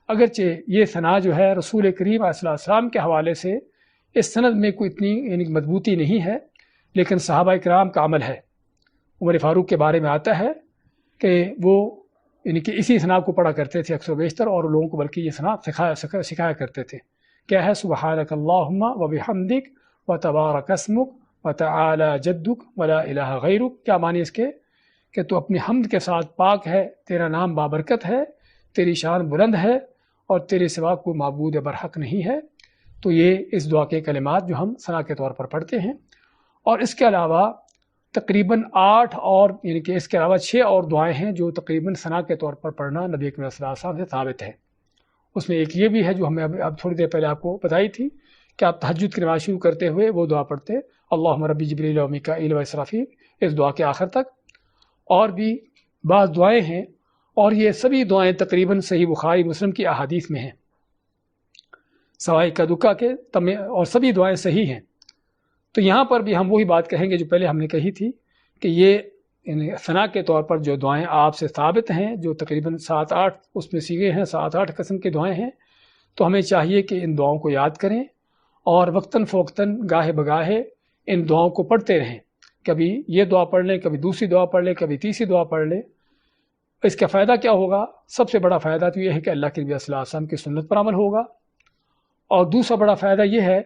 اگرچہ یہ ثنا جو ہے رسول کریم صلی اللہ علیہ وسلم کے حوالے سے اس سند میں کوئی اتنی یعنی مضبوطی نہیں ہے، لیکن صحابہ اکرام کا عمل ہے۔ عمر فاروق کے بارے میں آتا ہے کہ وہ یعنی کہ اسی ثنا کو پڑھا کرتے تھے اکثر و بیشتر، اور لوگوں کو بلکہ یہ ثنا سکھایا کرتے تھے۔ کیا ہے؟ سبحانک اللہم وبحمدک وتبارک اسمک وتعالی جدک ولا الہ غیرک۔ کیا معنی اس کے؟ کہ تو اپنی حمد کے ساتھ پاک ہے، تیرا نام بابرکت ہے، تیری شان بلند ہے، اور تیرے سوا کوئی معبود برحق نہیں ہے۔ تو یہ اس دعا کے کلمات جو ہم ثنا کے طور پر پڑھتے ہیں، اور اس کے علاوہ تقریباً 8 اور یعنی کہ اس کے علاوہ 6 اور دعائیں ہیں جو تقریباً ثنا کے طور پر پڑھنا نبی کریم صلی اللہ علیہ وسلم سے ثابت ہے۔ اس میں ایک یہ بھی ہے جو ہمیں اب تھوڑی دیر پہلے آپ کو بتائی تھی کہ آپ تہجد کی نماز شروع کرتے ہوئے وہ دعا پڑھتے، اللہم ربی جبریل و میکائیل و اسرافیل، اس دعا کے آخر تک۔ اور بھی بعض دعائیں ہیں، اور یہ سبھی دعائیں تقریباً صحیح بخاری مسلم کی احادیث میں ہیں سوائے کدکا کے، اور سبھی دعائیں صحیح ہیں۔ تو یہاں پر بھی ہم وہی بات کہیں گے جو پہلے ہم نے کہی تھی کہ یہ ثنا کے طور پر جو دعائیں آپ سے ثابت ہیں، جو تقریباً 7-8 اس میں سیغے ہیں، 7-8 قسم کی دعائیں ہیں، تو ہمیں چاہیے کہ ان دعاؤں کو یاد کریں اور وقتاً فوقتاً گاہے بگاہے ان دعاؤں کو پڑھتے رہیں۔ کبھی یہ دعا پڑھ لیں، کبھی دوسری دعا پڑھ لیں، کبھی تیسری دعا پڑھ لیں۔ اس کا فائدہ کیا ہوگا؟ سب سے بڑا فائدہ تو یہ ہے کہ اللہ کے نبی صلی اللہ علیہ وسلم کی سنت پر عمل ہوگا، اور دوسرا بڑا فائدہ یہ ہے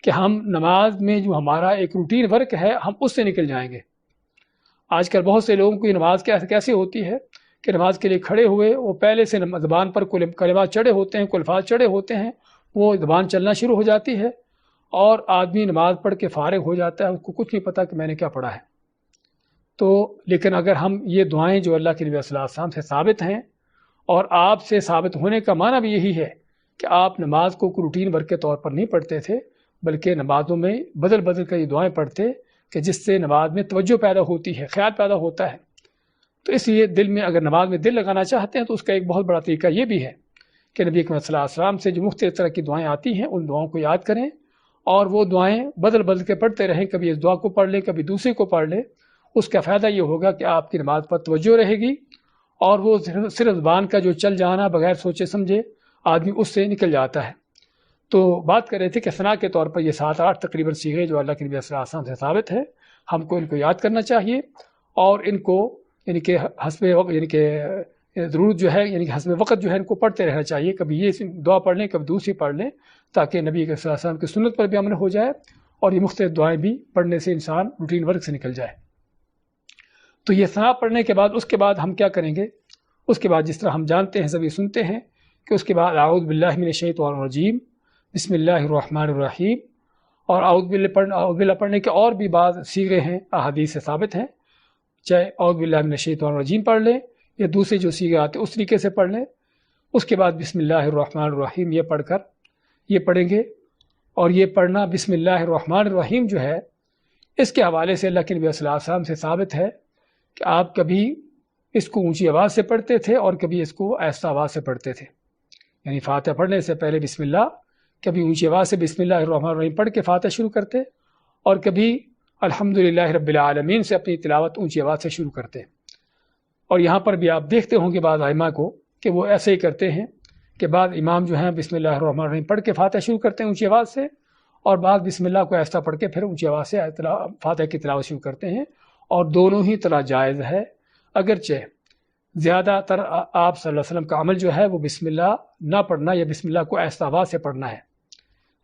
کہ ہم نماز میں جو ہمارا ایک روٹین ورک ہے ہم اس سے نکل جائیں گے۔ آج کل بہت سے لوگوں کو یہ نماز کیسے ہوتی ہے کہ نماز کے لیے کھڑے ہوئے وہ پہلے سے زبان پر کلمات چڑھے ہوتے ہیں، الفاظ چڑھے ہوتے ہیں، وہ زبان چلنا شروع ہو جاتی ہے، اور آدمی نماز پڑھ کے فارغ ہو جاتا ہے، اس کو کچھ نہیں پتہ کہ میں نے کیا پڑھا ہے۔ تو لیکن اگر ہم یہ دعائیں جو اللہ کے نبی صلی اللہ علیہ وسلم سے ثابت ہیں، اور آپ سے ثابت ہونے کا معنی بھی یہی ہے کہ آپ نماز کو روٹین ورک کے طور پر نہیں پڑھتے تھے، بلکہ نمازوں میں بدل بدل کر یہ دعائیں پڑھتے کہ جس سے نماز میں توجہ پیدا ہوتی ہے، خیال پیدا ہوتا ہے۔ تو اس لیے دل میں اگر نماز میں دل لگانا چاہتے ہیں تو اس کا ایک بہت بڑا طریقہ یہ بھی ہے کہ نبی کریم صلی اللہ علیہ وسلم سے جو مختلف طرح کی دعائیں آتی ہیں ان دعاؤں کو یاد کریں، اور وہ دعائیں بدل بدل کے پڑھتے رہیں، کبھی اس دعا کو پڑھ لیں، کبھی دوسرے کو پڑھ لیں۔ اس کا فائدہ یہ ہوگا کہ آپ کی نماز پر توجہ رہے گی، اور وہ صرف زبان کا جو چل جانا بغیر سوچے سمجھے آدمی اس سے نکل جاتا ہے۔ تو بات کر رہے تھے کہ ثنا کے طور پر یہ 7-8 تقریباً صیغے جو اللہ کے نبی صلی اللہ علیہ وسلم سے ثابت ہے، ہم کو ان کو یاد کرنا چاہیے، اور ان کو یعنی کہ حسب وقت یعنی کہ ضرورت جو ہے یعنی کہ حسب وقت جو ہے ان کو پڑھتے رہنا چاہیے، کبھی یہ دعا پڑھ لیں کبھی دوسری پڑھ لیں، تاکہ نبی صلی اللہ علیہ وسلم کی سنت پر بھی عمل ہو جائے، اور یہ مختلف دعائیں بھی پڑھنے سے انسان روٹین ورک سے نکل جائے۔ تو یہ ثنا پڑھنے کے بعد اس کے بعد ہم کیا کریں گے؟ اس کے بعد جس طرح ہم جانتے ہیں سبھی سنتے ہیں کہ اس کے بعد اعوذ باللہ من الشیطان الرجیم، بسم اللہ الرحمن الرحیم، اور اعوذ باللہ پڑھنے کے اور بھی بعض صیغے ہیں احادیث سے ثابت ہیں، چاہے اعوذ باللہ من الشیطان الرجیم پڑھ لیں یا دوسرے جو صیغے آتے اس طریقے سے پڑھ لیں۔ اس کے بعد بسم اللہ الرحمن الرحیم یہ پڑھ کر یہ پڑھیں گے، اور یہ پڑھنا بسم اللہ الرحمن الرحیم جو ہے اس کے حوالے سے اللہ کے نبی صلی اللہ علیہ وسلم سے ثابت ہے کہ آپ کبھی اس کو اونچی آواز سے پڑھتے تھے اور کبھی اس کو آہستہ آواز سے پڑھتے تھے، یعنی فاتحہ پڑھنے سے پہلے بسم اللہ، کبھی اونچی آواز سے بسم اللہ الرحمن الرحیم پڑھ کے فاتحہ شروع کرتے، اور کبھی الحمدللہ رب العالمین سے اپنی تلاوت اونچی آواز سے شروع کرتے۔ اور یہاں پر بھی آپ دیکھتے ہوں گے بعض ائمہ کو کہ وہ ایسے ہی کرتے ہیں کہ بعض امام جو ہیں بسم اللہ الرحمن الرحیم پڑھ کے فاتحہ شروع کرتے ہیں اونچی آواز سے، اور بعض بسم اللہ کو آہستہ پڑھ کے پھر اونچی آواز سے فاتحہ کی تلاوت شروع کرتے ہیں، اور دونوں ہی طرح جائز ہے، اگرچہ زیادہ تر آپ صلی اللہ علیہ وسلم کا عمل جو ہے وہ بسم اللہ نہ پڑھنا یا بسم اللہ کو آہستہ آواز سے پڑھنا ہے،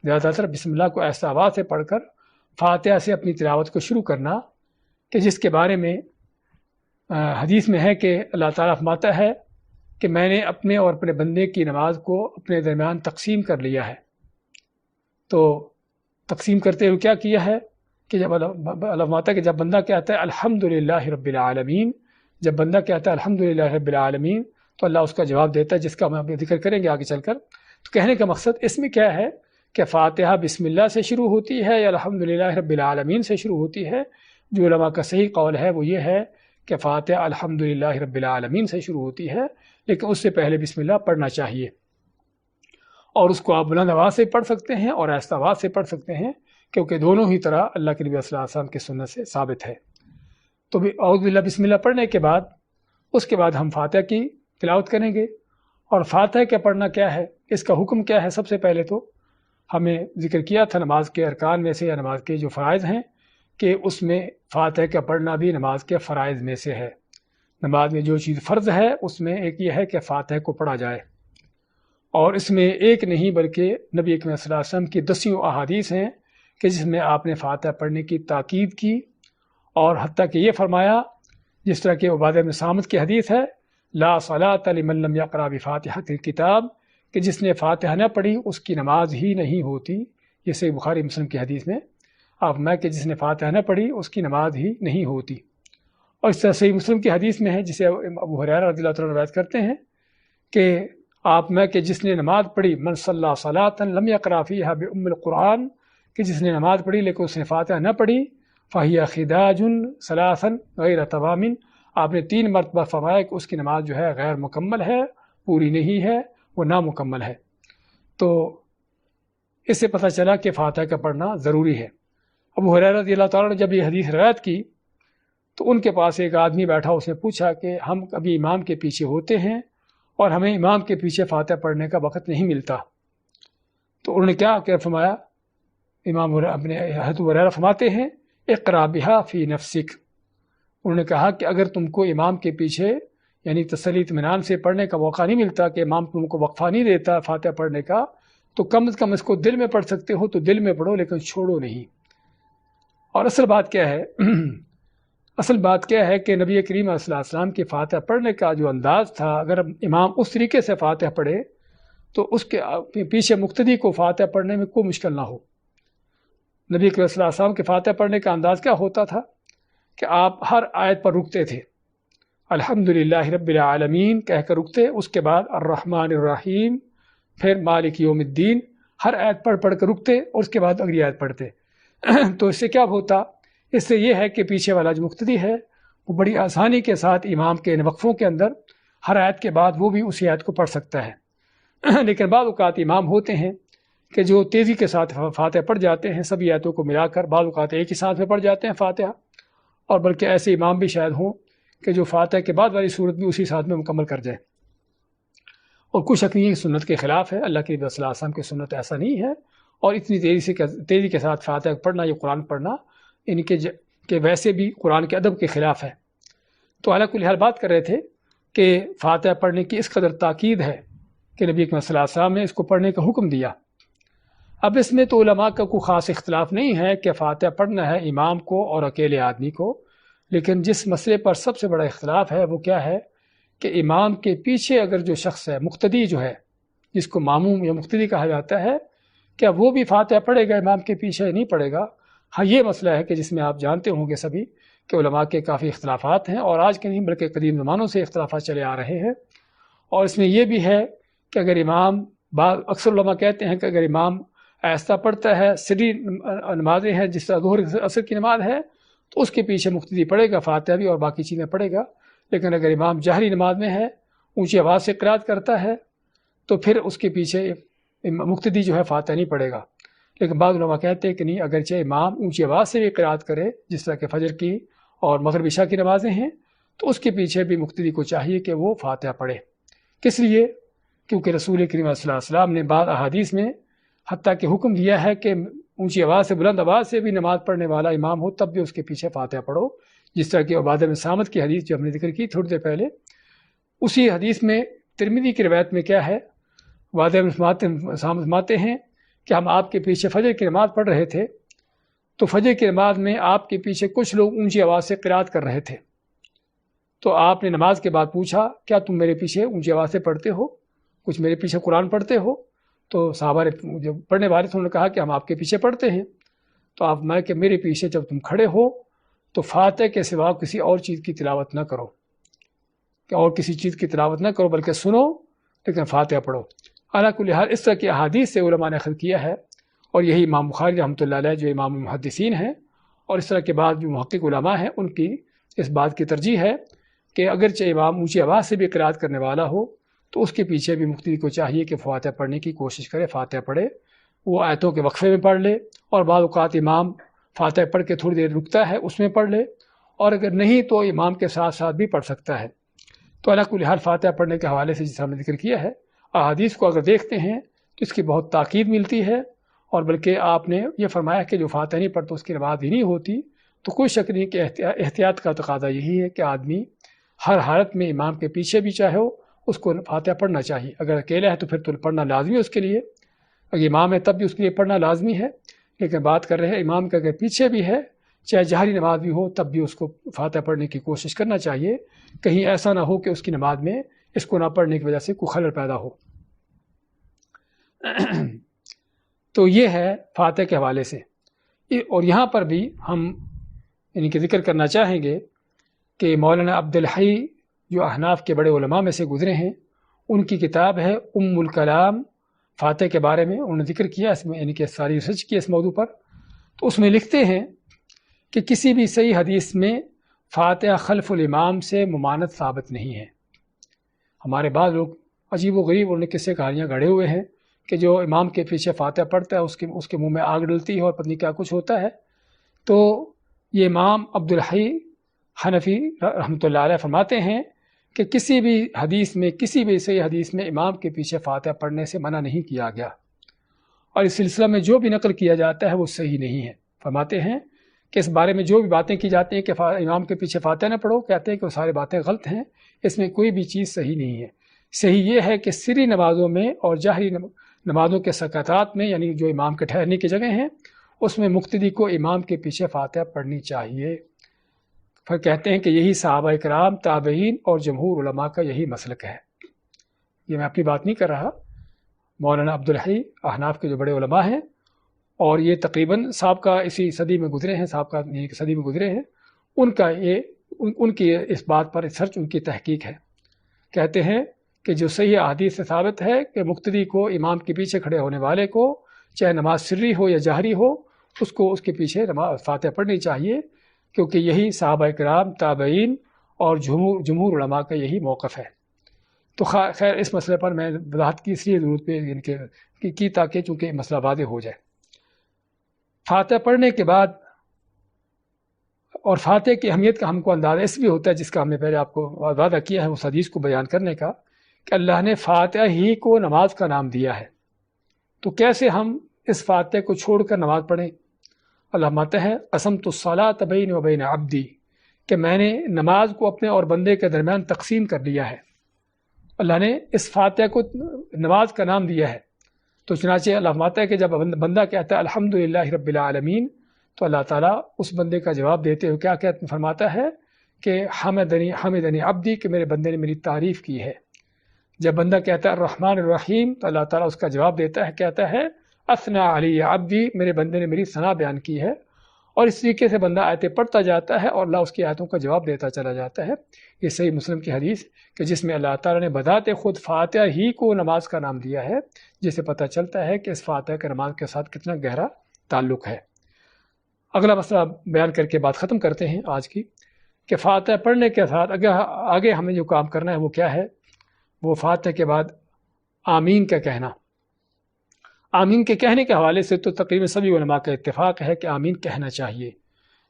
زیادہ تر بسم اللہ کو آہستہ آواز سے پڑھ کر فاتحہ سے اپنی تلاوت کو شروع کرنا، کہ جس کے بارے میں حدیث میں ہے کہ اللہ تعالیٰ فرماتا ہے کہ میں نے اپنے اور اپنے بندے کی نماز کو اپنے درمیان تقسیم کر لیا ہے۔ تو تقسیم کرتے ہوئے کیا کیا ہے کہ جب اللہ فرماتا ہے کہ جب بندہ کہتا ہے الحمدللہ رب العالمین، جب بندہ کہتا ہے الحمدللہ رب العالمین تو اللہ اس کا جواب دیتا ہے، جس کا ہم ذکر کریں گے آگے چل کر۔ تو کہنے کا مقصد اس میں کیا ہے کہ فاتحہ بسم اللہ سے شروع ہوتی ہے یا الحمدللہ رب العالمین سے شروع ہوتی ہے؟ جو علماء کا صحیح قول ہے وہ یہ ہے کہ فاتحہ الحمدللہ رب العالمین سے شروع ہوتی ہے، لیکن اس سے پہلے بسم اللہ پڑھنا چاہیے، اور اس کو آپ بلند آواز سے پڑھ سکتے ہیں اور آہستہ آواز سے پڑھ سکتے ہیں، کیونکہ دونوں ہی طرح اللہ کے نبی صلی اللہ علیہ وسلم کی سنت سے ثابت ہے۔ تو اعوذ باللہ بسم اللہ پڑھنے کے بعد اس کے بعد ہم فاتحہ کی تلاوت کریں گے، اور فاتحہ کا پڑھنا کیا ہے، اس کا حکم کیا ہے؟ سب سے پہلے تو ہمیں ذکر کیا تھا نماز کے ارکان میں سے یا نماز کے جو فرائض ہیں کہ اس میں فاتحہ کا پڑھنا بھی نماز کے فرائض میں سے ہے۔ نماز میں جو چیز فرض ہے اس میں ایک یہ ہے کہ فاتحہ کو پڑھا جائے، اور اس میں ایک نہیں بلکہ نبی اکرم صلی اللہ علیہ وسلم کی 10 احادیث ہیں کہ جس میں آپ نے فاتحہ پڑھنے کی تاکید کی، اور حتیٰ کہ یہ فرمایا جس طرح کہ عبادہ بن صامت کی حدیث ہے لا صلاۃ لمن لم یقرأ بفاتحۃ الکتاب، کہ جس نے فاتحہ نہ پڑھی اس کی نماز ہی نہیں ہوتی۔ یہ صحیح بخاری مسلم کی حدیث میں آپ میں کہ جس نے فاتحہ نہ پڑھی اس کی نماز ہی نہیں ہوتی۔ اور اس طرح صحیح مسلم کی حدیث میں ہے جسے ابو ہریرہ رضی اللہ عنہ روایت کرتے ہیں کہ آپ میں کہ جس نے نماز پڑھی من صلی صلاۃ لم یقرأ فیہا بأم القرآن، کہ جس نے نماز پڑھی لیکن اس نے فاتحہ نہ پڑھی، فہی خداج ثلاثا غیر تمام، آپ نے 3 مرتبہ فرمایا کہ اس کی نماز جو ہے غیر مکمل ہے، پوری نہیں ہے، وہ نامکمل ہے۔ تو اس سے پتہ چلا کہ فاتحہ کا پڑھنا ضروری ہے۔ ابو ہریرہ رضی اللہ تعالیٰ نے جب یہ حدیث روایت کی تو ان کے پاس ایک آدمی بیٹھا، اس نے پوچھا کہ ہم کبھی امام کے پیچھے ہوتے ہیں اور ہمیں امام کے پیچھے فاتحہ پڑھنے کا وقت نہیں ملتا، تو انہوں نے کیا فرمایا؟ امام اپنے حضرت ابو ہریرہ فرماتے ہیں اقرأ بہا فی نفسک، انہوں نے کہا کہ اگر تم کو امام کے پیچھے یعنی تسلی اطمینان سے پڑھنے کا موقع نہیں ملتا، کہ امام تم کو وقفہ نہیں دیتا فاتحہ پڑھنے کا، تو کم از کم اس کو دل میں پڑھ سکتے ہو تو دل میں پڑھو، لیکن چھوڑو نہیں۔ اور اصل بات کیا ہے؟ اصل بات کیا ہے کہ نبی کریم صلی اللہ علیہ وسلم کی فاتحہ پڑھنے کا جو انداز تھا، اگر امام اس طریقے سے فاتحہ پڑھے تو اس کے پیچھے مقتدی کو فاتحہ پڑھنے میں کوئی مشکل نہ ہو۔ نبی کریم صلی اللہ علیہ وسلم کے فاتحہ پڑھنے کا انداز کیا ہوتا تھا کہ آپ ہر آیت پر رکتے تھے، الحمدللہ رب العالمین کہہ کر رکتے، اس کے بعد الرحمن الرحیم، پھر مالک یوم الدین، ہر آیت پڑھ کر رکتے اور اس کے بعد اگلی آیت پڑھتے۔ تو اس سے کیا ہوتا؟ اس سے یہ ہے کہ پیچھے والا جو مقتدی ہے وہ بڑی آسانی کے ساتھ امام کے ان وقفوں کے اندر ہر آیت کے بعد وہ بھی اسی آیت کو پڑھ سکتا ہے۔ لیکن بعض اوقات امام ہوتے ہیں کہ جو تیزی کے ساتھ فاتحہ پڑھ جاتے ہیں، سبھی آیتوں کو ملا کر، بعض اوقات ایک ہی ساتھ میں پڑھ جاتے ہیں فاتحہ، اور بلکہ ایسے امام بھی شاید ہوں کہ جو فاتحہ کے بعد والی صورت بھی اسی ساتھ میں مکمل کر جائے۔ اور کوئی شک نہیں ہے کہ سنت کے خلاف ہے، اللہ کے نبی صلی اللہ علیہ وسلم کی سنت ایسا نہیں ہے، اور اتنی تیزی کے ساتھ فاتحہ پڑھنا یا قرآن پڑھنا ان کے ویسے بھی قرآن کے ادب کے خلاف ہے۔ تو علی کل حال بات کر رہے تھے کہ فاتحہ پڑھنے کی اس قدر تاکید ہے کہ نبی اکرم صلی اللہ علیہ وسلم نے اس کو پڑھنے کا حکم دیا۔ اب اس میں تو علماء کا کوئی خاص اختلاف نہیں ہے کہ فاتحہ پڑھنا ہے امام کو اور اکیلے آدمی کو، لیکن جس مسئلے پر سب سے بڑا اختلاف ہے وہ کیا ہے کہ امام کے پیچھے اگر جو شخص ہے، مقتدی جو ہے، جس کو ماموم یا مقتدی کہا جاتا ہے، کیا وہ بھی فاتحہ پڑھے گا امام کے پیچھے؟ نہیں پڑھے گا۔ ہاں، یہ مسئلہ ہے کہ جس میں آپ جانتے ہوں گے سبھی کہ علماء کے کافی اختلافات ہیں، اور آج کے نہیں بلکہ قدیم زمانوں سے اختلافات چلے آ رہے ہیں۔ اور اس میں یہ بھی ہے کہ اگر امام، اکثر علماء کہتے ہیں کہ اگر امام آہستہ پڑھتا ہے، سری نمازیں ہیں جس طرح ظہر عصر کی نماز ہے، تو اس کے پیچھے مقتدی پڑھے گا فاتحہ بھی اور باقی چیزیں پڑھے گا۔ لیکن اگر امام جہری نماز میں ہے، اونچی آواز سے قرات کرتا ہے، تو پھر اس کے پیچھے مقتدی جو ہے فاتحہ نہیں پڑھے گا۔ لیکن بعض علماء کہتے ہیں کہ نہیں، اگرچہ امام اونچی آواز سے بھی قرات کرے جس طرح کہ فجر کی اور مغرب عشاء کی نمازیں ہیں، تو اس کے پیچھے بھی مقتدی کو چاہیے کہ وہ فاتحہ پڑھے۔ کس لیے؟ کیونکہ رسول کریم صلی اللہ علیہ وسلم نے بعض احادیث میں حتیٰ کہ حکم دیا ہے کہ اونچی آواز سے، بلند آواز سے بھی نماز پڑھنے والا امام ہو تب بھی اس کے پیچھے فاتحہ پڑھو، جس طرح کہ عبادہ بن صامت کی حدیث جو ہم نے ذکر کی تھوڑی دیر پہلے، اسی حدیث میں ترمذی کی روایت میں کیا ہے، عبادہ بن صامت فرماتے ہیں کہ ہم آپ کے پیچھے فجر کی نماز پڑھ رہے تھے، تو فجر کی نماز میں آپ کے پیچھے کچھ لوگ اونچی آواز سے قرات کر رہے تھے، تو آپ نے نماز کے بعد پوچھا کیا تم میرے پیچھے اونچی آواز سے پڑھتے ہو، کچھ میرے پیچھے قرآن پڑھتے ہو؟ تو صحابہ نے، جو پڑھنے والے تھے، انہوں نے کہا کہ ہم آپ کے پیچھے پڑھتے ہیں۔ تو آپ میں کہ میرے پیچھے جب تم کھڑے ہو تو فاتحہ کے سوا کسی اور چیز کی تلاوت نہ کرو، کہ اور کسی چیز کی تلاوت نہ کرو بلکہ سنو لیکن فاتحہ پڑھو۔ علی کل حال اس طرح کی احادیث سے علماء نے اخذ کیا ہے، اور یہی امام بخاری رحمۃ اللہ علیہ جو امام محدثین ہیں، اور اس طرح کے بعد جو محقق علماء ہیں، ان کی اس بات کی ترجیح ہے کہ اگرچہ امام اونچی آواز سے بھی قرات کرنے والا ہو تو اس کے پیچھے بھی مقتدی کو چاہیے کہ فاتحہ پڑھنے کی کوشش کرے، فاتحہ پڑھے، وہ آیتوں کے وقفے میں پڑھ لے، اور بعض اوقات امام فاتحہ پڑھ کے تھوڑی دیر رکتا ہے اس میں پڑھ لے، اور اگر نہیں تو امام کے ساتھ ساتھ بھی پڑھ سکتا ہے۔ تو علی کل حال فاتحہ پڑھنے کے حوالے سے جس ہم نے ذکر کیا ہے، احادیث کو اگر دیکھتے ہیں تو اس کی بہت تاکید ملتی ہے، اور بلکہ آپ نے یہ فرمایا کہ جو فاتحہ نہیں پڑھتا اس کی نماز ہی نہیں ہوتی۔ تو کوئی شک نہیں کہ احتیاط کا تقاضا یہی ہے کہ آدمی ہر حالت میں امام کے پیچھے بھی چاہے ہو اس کو فاتحہ پڑھنا چاہیے۔ اگر اکیلا ہے تو پھر تو پڑھنا لازمی ہے اس کے لیے، اگر امام ہے تب بھی اس کے لیے پڑھنا لازمی ہے، لیکن بات کر رہے ہیں امام کا اگر پیچھے بھی ہے، چاہے جہری نماز بھی ہو، تب بھی اس کو فاتحہ پڑھنے کی کوشش کرنا چاہیے، کہیں ایسا نہ ہو کہ اس کی نماز میں اس کو نہ پڑھنے کی وجہ سے کوئی خلل پیدا ہو۔ تو یہ ہے فاتحہ کے حوالے سے۔ اور یہاں پر بھی ہم ان کے ذکر کرنا چاہیں گے کہ مولانا عبدالحی جو احناف کے بڑے علماء میں سے گزرے ہیں، ان کی کتاب ہے ام الکلام فاتحہ کے بارے میں، انہوں نے ذکر کیا اس میں، ان کے ساری ریسرچ کی اس موضوع پر، تو اس میں لکھتے ہیں کہ کسی بھی صحیح حدیث میں فاتحہ خلف الامام سے ممانعت ثابت نہیں ہے۔ ہمارے بعض لوگ عجیب و غریب انہوں نے قصے کہانیاں گڑھے ہوئے ہیں کہ جو امام کے پیچھے فاتحہ پڑھتا ہے اس کے منہ میں آگ ڈلتی ہے اور پتہ نہیں کیا کچھ ہوتا ہے۔ تو یہ امام عبدالحی حنفی رحمۃ اللہ علیہ فرماتے ہیں کہ کسی بھی حدیث میں، کسی بھی صحیح حدیث میں امام کے پیچھے فاتحہ پڑھنے سے منع نہیں کیا گیا، اور اس سلسلہ میں جو بھی نقل کیا جاتا ہے وہ صحیح نہیں ہے۔ فرماتے ہیں کہ اس بارے میں جو بھی باتیں کی جاتی ہیں کہ امام کے پیچھے فاتحہ نہ پڑھو، کہتے ہیں کہ وہ ساری باتیں غلط ہیں، اس میں کوئی بھی چیز صحیح نہیں ہے۔ صحیح یہ ہے کہ سری نمازوں میں اور جہری نمازوں کے سکتات میں، یعنی جو امام کے ٹھہرنے کی جگہ ہیں، اس میں مقتدی کو امام کے پیچھے فاتحہ پڑھنی چاہیے۔ پھر کہتے ہیں کہ یہی صحابہ کرام، تابعین اور جمہور علماء کا یہی مسلک ہے۔ یہ میں اپنی بات نہیں کر رہا، مولانا عبدالحی احناف کے جو بڑے علماء ہیں، اور یہ تقریباً سابقہ اسی صدی میں گزرے ہیں، سابقہ صدی میں گزرے ہیں، ان کی اس بات پر ریسرچ، ان کی تحقیق ہے۔ کہتے ہیں کہ جو صحیح احادیث سے ثابت ہے کہ مقتدی کو، امام کے پیچھے کھڑے ہونے والے کو، چاہے نماز سری ہو یا جہری ہو، اس کو اس کے پیچھے فاتحہ پڑھنی چاہیے، کیونکہ یہی صحابہ کرام، تابعین اور جمہور علماء کا یہی موقف ہے۔ تو خیر اس مسئلے پر میں وضاحت کی اس لیے ضرورت پہ کی تاکہ چونکہ مسئلہ واضح ہو جائے۔ فاتحہ پڑھنے کے بعد، اور فاتحہ کی اہمیت کا ہم کو اندازہ اس بھی ہوتا ہے، جس کا ہم نے پہلے آپ کو وعدہ کیا ہے اس حدیث کو بیان کرنے کا، کہ اللہ نے فاتحہ ہی کو نماز کا نام دیا ہے، تو کیسے ہم اس فاتحہ کو چھوڑ کر نماز پڑھیں؟ اللہ فرماتا ہے قسمت الصلاۃ بینی و بین عبدی، کہ میں نے نماز کو اپنے اور بندے کے درمیان تقسیم کر لیا ہے۔ اللہ نے اس فاتحہ کو نماز کا نام دیا ہے، تو چنانچہ اللہ فرماتا ہے کہ جب بندہ کہتا ہے الحمدللہ رب العالمین، تو اللہ تعالیٰ اس بندے کا جواب دیتے ہوئے کیا فرماتا ہے کہ حمدنی عبدی، کہ میرے بندے نے میری تعریف کی ہے۔ جب بندہ کہتا ہے الرحمن الرحیم، تو اللہ تعالیٰ اس کا جواب دیتا ہے، کہتا ہے اثنا علی عبدی، میرے بندے نے میری ثنا بیان کی ہے۔ اور اس طریقے سے بندہ آیتیں پڑھتا جاتا ہے اور اللہ اس کی آیتوں کا جواب دیتا چلا جاتا ہے۔ یہ صحیح مسلم کی حدیث کہ جس میں اللہ تعالیٰ نے بذات خود فاتحہ ہی کو نماز کا نام دیا ہے، جس سے پتہ چلتا ہے کہ اس فاتحہ کے نماز کے ساتھ کتنا گہرا تعلق ہے۔ اگلا مسئلہ بیان کر کے بات ختم کرتے ہیں آج کی، کہ فاتحہ پڑھنے کے ساتھ آگے ہمیں جو کام کرنا ہے وہ کیا ہے؟ وہ فاتحہ کے بعد آمین کا کہنا۔ آمین کے کہنے کے حوالے سے تو تقریباً سبھی علماء کا اتفاق ہے کہ آمین کہنا چاہیے،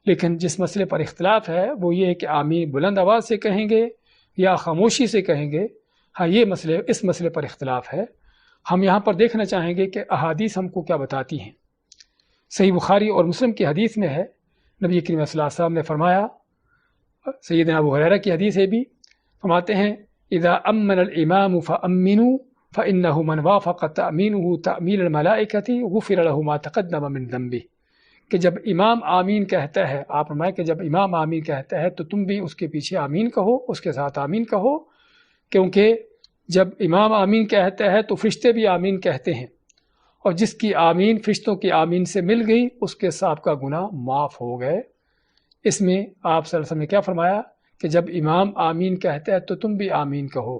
لیکن جس مسئلے پر اختلاف ہے وہ یہ ہے کہ آمین بلند آواز سے کہیں گے یا خاموشی سے کہیں گے۔ ہاں، اس مسئلے پر اختلاف ہے۔ ہم یہاں پر دیکھنا چاہیں گے کہ احادیث ہم کو کیا بتاتی ہیں۔ صحیح بخاری اور مسلم کی حدیث میں ہے، نبی کریم صلی اللہ علیہ وسلم نے فرمایا، سیدنا ابو ہریرہ کی حدیث ہے بھی، فرماتے ہیں اذا امن الامام فامنوا فانه من وافق تامینه تامین الملائکۃ غفر له ما تقدم من ذنبه، کہ جب امام آمین کہتا ہے، آپ فرمائیں کہ جب امام آمین کہتا ہے تو تم بھی اس کے پیچھے آمین کہو، اس کے ساتھ آمین کہو، کیونکہ جب امام آمین کہتا ہے تو فرشتے بھی آمین کہتے ہیں، اور جس کی آمین فرشتوں کی آمین سے مل گئی اس کے ساتھ کا گناہ معاف ہو گئے۔ اس میں آپ صلی اللہ علیہ وسلم نے کیا فرمایا کہ جب امام آمین کہتا ہے تو تم بھی آمین کہو۔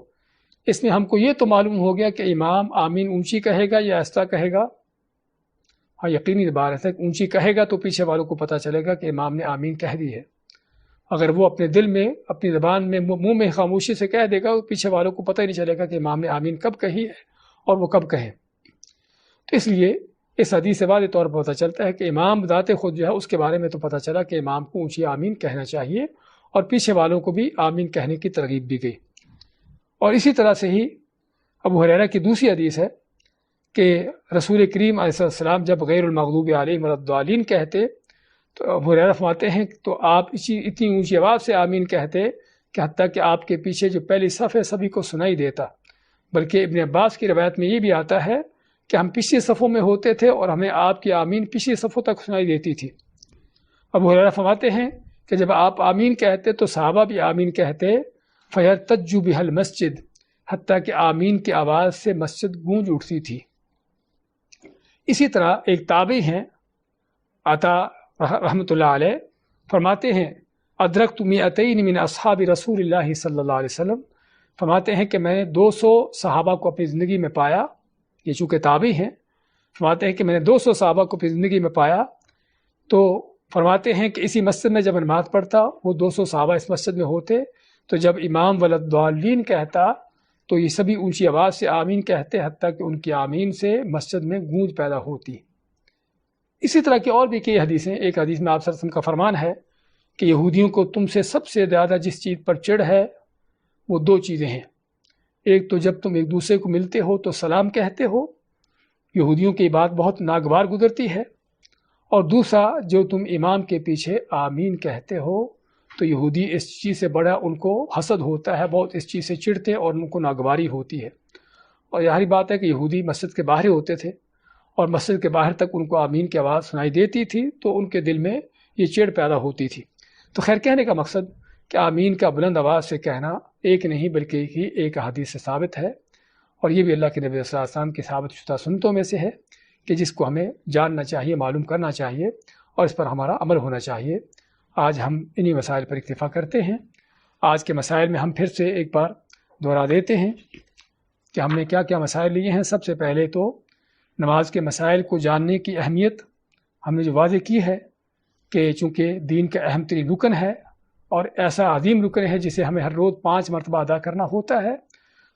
اس میں ہم کو یہ تو معلوم ہو گیا کہ امام آمین اونچی کہے گا یا آہستہ کہے گا؟ ہاں، یقینی بات ہے کہ اونچی کہے گا تو پیچھے والوں کو پتہ چلے گا کہ امام نے آمین کہہ دی ہے۔ اگر وہ اپنے دل میں، اپنی زبان میں، منہ میں خاموشی سے کہہ دے گا تو پیچھے والوں کو پتہ ہی نہیں چلے گا کہ امام نے آمین کب کہی ہے اور وہ کب کہیں۔ تو اس لیے اس حدیث سے واضح طور پر پتہ چلتا ہے کہ امام ذات خود جو ہے اس کے بارے میں تو پتہ چلا کہ امام کو اونچی آمین کہنا چاہیے، اور پیچھے والوں کو بھی آمین کہنے کی ترغیب دی گئی۔ اور اسی طرح سے ہی ابو ہریرہ کی دوسری حدیث ہے کہ رسول کریم علیہ السلام جب غیر المغضوب علیہم ولا الضالین کہتے تو ابو ہریرہ فرماتے ہیں تو آپ اتنی اونچی آواز سے آمین کہتے کہ حتیٰ کہ آپ کے پیچھے جو پہلی صف ہے سبھی کو سنائی دیتا۔ بلکہ ابن عباس کی روایت میں یہ بھی آتا ہے کہ ہم پچھلی صفوں میں ہوتے تھے اور ہمیں آپ کی آمین پچھلی صفوں تک سنائی دیتی تھی۔ ابو ہریرہ فرماتے ہیں کہ جب آپ آمین کہتے تو صحابہ بھی آمین کہتے، فَيَرْتَجُّ بِهَا الْمَسْجِدُ، حتیٰ کہ آمین کی آواز سے مسجد گونج اٹھتی تھی۔ اسی طرح ایک تابعی ہیں عطا رحمۃ اللہ علیہ، فرماتے ہیں ادرکت مئتین من اصحاب رسول اللہ صلی اللہ علیہ وسلم، فرماتے ہیں کہ میں نے 200 صحابہ کو اپنی زندگی میں پایا۔ یہ چونکہ تابعی ہیں، فرماتے ہیں کہ میں نے 200 صحابہ کو اپنی زندگی میں پایا، تو فرماتے ہیں کہ اسی مسجد میں جب نماز پڑھتا وہ 200 صحابہ اس مسجد میں ہوتے، تو جب امام ولا الضالین کہتا تو یہ سبھی اونچی آواز سے آمین کہتے، حتیٰ کہ ان کی آمین سے مسجد میں گونج پیدا ہوتی۔ اسی طرح کی اور بھی کئی حدیثیں، ایک حدیث میں آپ صلی اللہ علیہ وسلم کا فرمان ہے کہ یہودیوں کو تم سے سب سے زیادہ جس چیز پر چڑھ ہے وہ 2 چیزیں ہیں۔ ایک تو جب تم ایک دوسرے کو ملتے ہو تو سلام کہتے ہو، یہودیوں کی بات بہت ناگوار گزرتی ہے، اور دوسرا جو تم امام کے پیچھے آمین کہتے ہو تو یہودی اس چیز سے بڑا ان کو حسد ہوتا ہے، بہت اس چیز سے چڑھتے اور ان کو ناگواری ہوتی ہے۔ اور ظاہری بات ہے کہ یہودی مسجد کے باہر ہوتے تھے اور مسجد کے باہر تک ان کو آمین کی آواز سنائی دیتی تھی تو ان کے دل میں یہ چڑ پیدا ہوتی تھی۔ تو خیر، کہنے کا مقصد کہ آمین کا بلند آواز سے کہنا ایک نہیں بلکہ ایک حدیث سے ثابت ہے، اور یہ بھی اللہ کے نبی صلی اللہ علیہ وسلم کی ثابت شدہ سنتوں میں سے ہے کہ جس کو ہمیں جاننا چاہیے، معلوم کرنا چاہیے، اور اس پر ہمارا عمل ہونا چاہیے۔ آج ہم انہی مسائل پر اکتفا کرتے ہیں۔ آج کے مسائل میں ہم پھر سے ایک بار دہرا دیتے ہیں کہ ہم نے کیا کیا مسائل لیے ہیں۔ سب سے پہلے تو نماز کے مسائل کو جاننے کی اہمیت ہم نے جو واضح کی ہے کہ چونکہ دین کا اہم ترین رکن ہے اور ایسا عظیم رکن ہے جسے ہمیں ہر روز 5 مرتبہ ادا کرنا ہوتا ہے،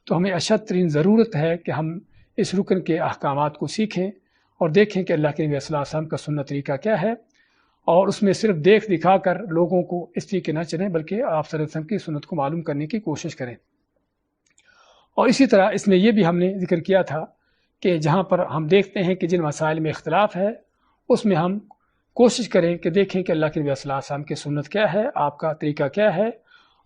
تو ہمیں اشد ترین ضرورت ہے کہ ہم اس رکن کے احکامات کو سیکھیں اور دیکھیں کہ اللہ کے نبی صلی اللہ علیہ وسلم کا سنت طریقہ کیا ہے، اور اس میں صرف دیکھ دکھا کر لوگوں کو اس طریقے نہ چلیں بلکہ آپ صلی اللہ علیہ وسلم کی سنت کو معلوم کرنے کی کوشش کریں۔ اور اسی طرح اس میں یہ بھی ہم نے ذکر کیا تھا کہ جہاں پر ہم دیکھتے ہیں کہ جن مسائل میں اختلاف ہے اس میں ہم کوشش کریں کہ دیکھیں کہ اللہ کے نبی صلی اللہ علیہ وسلم کی سنت کیا ہے، آپ کا طریقہ کیا ہے،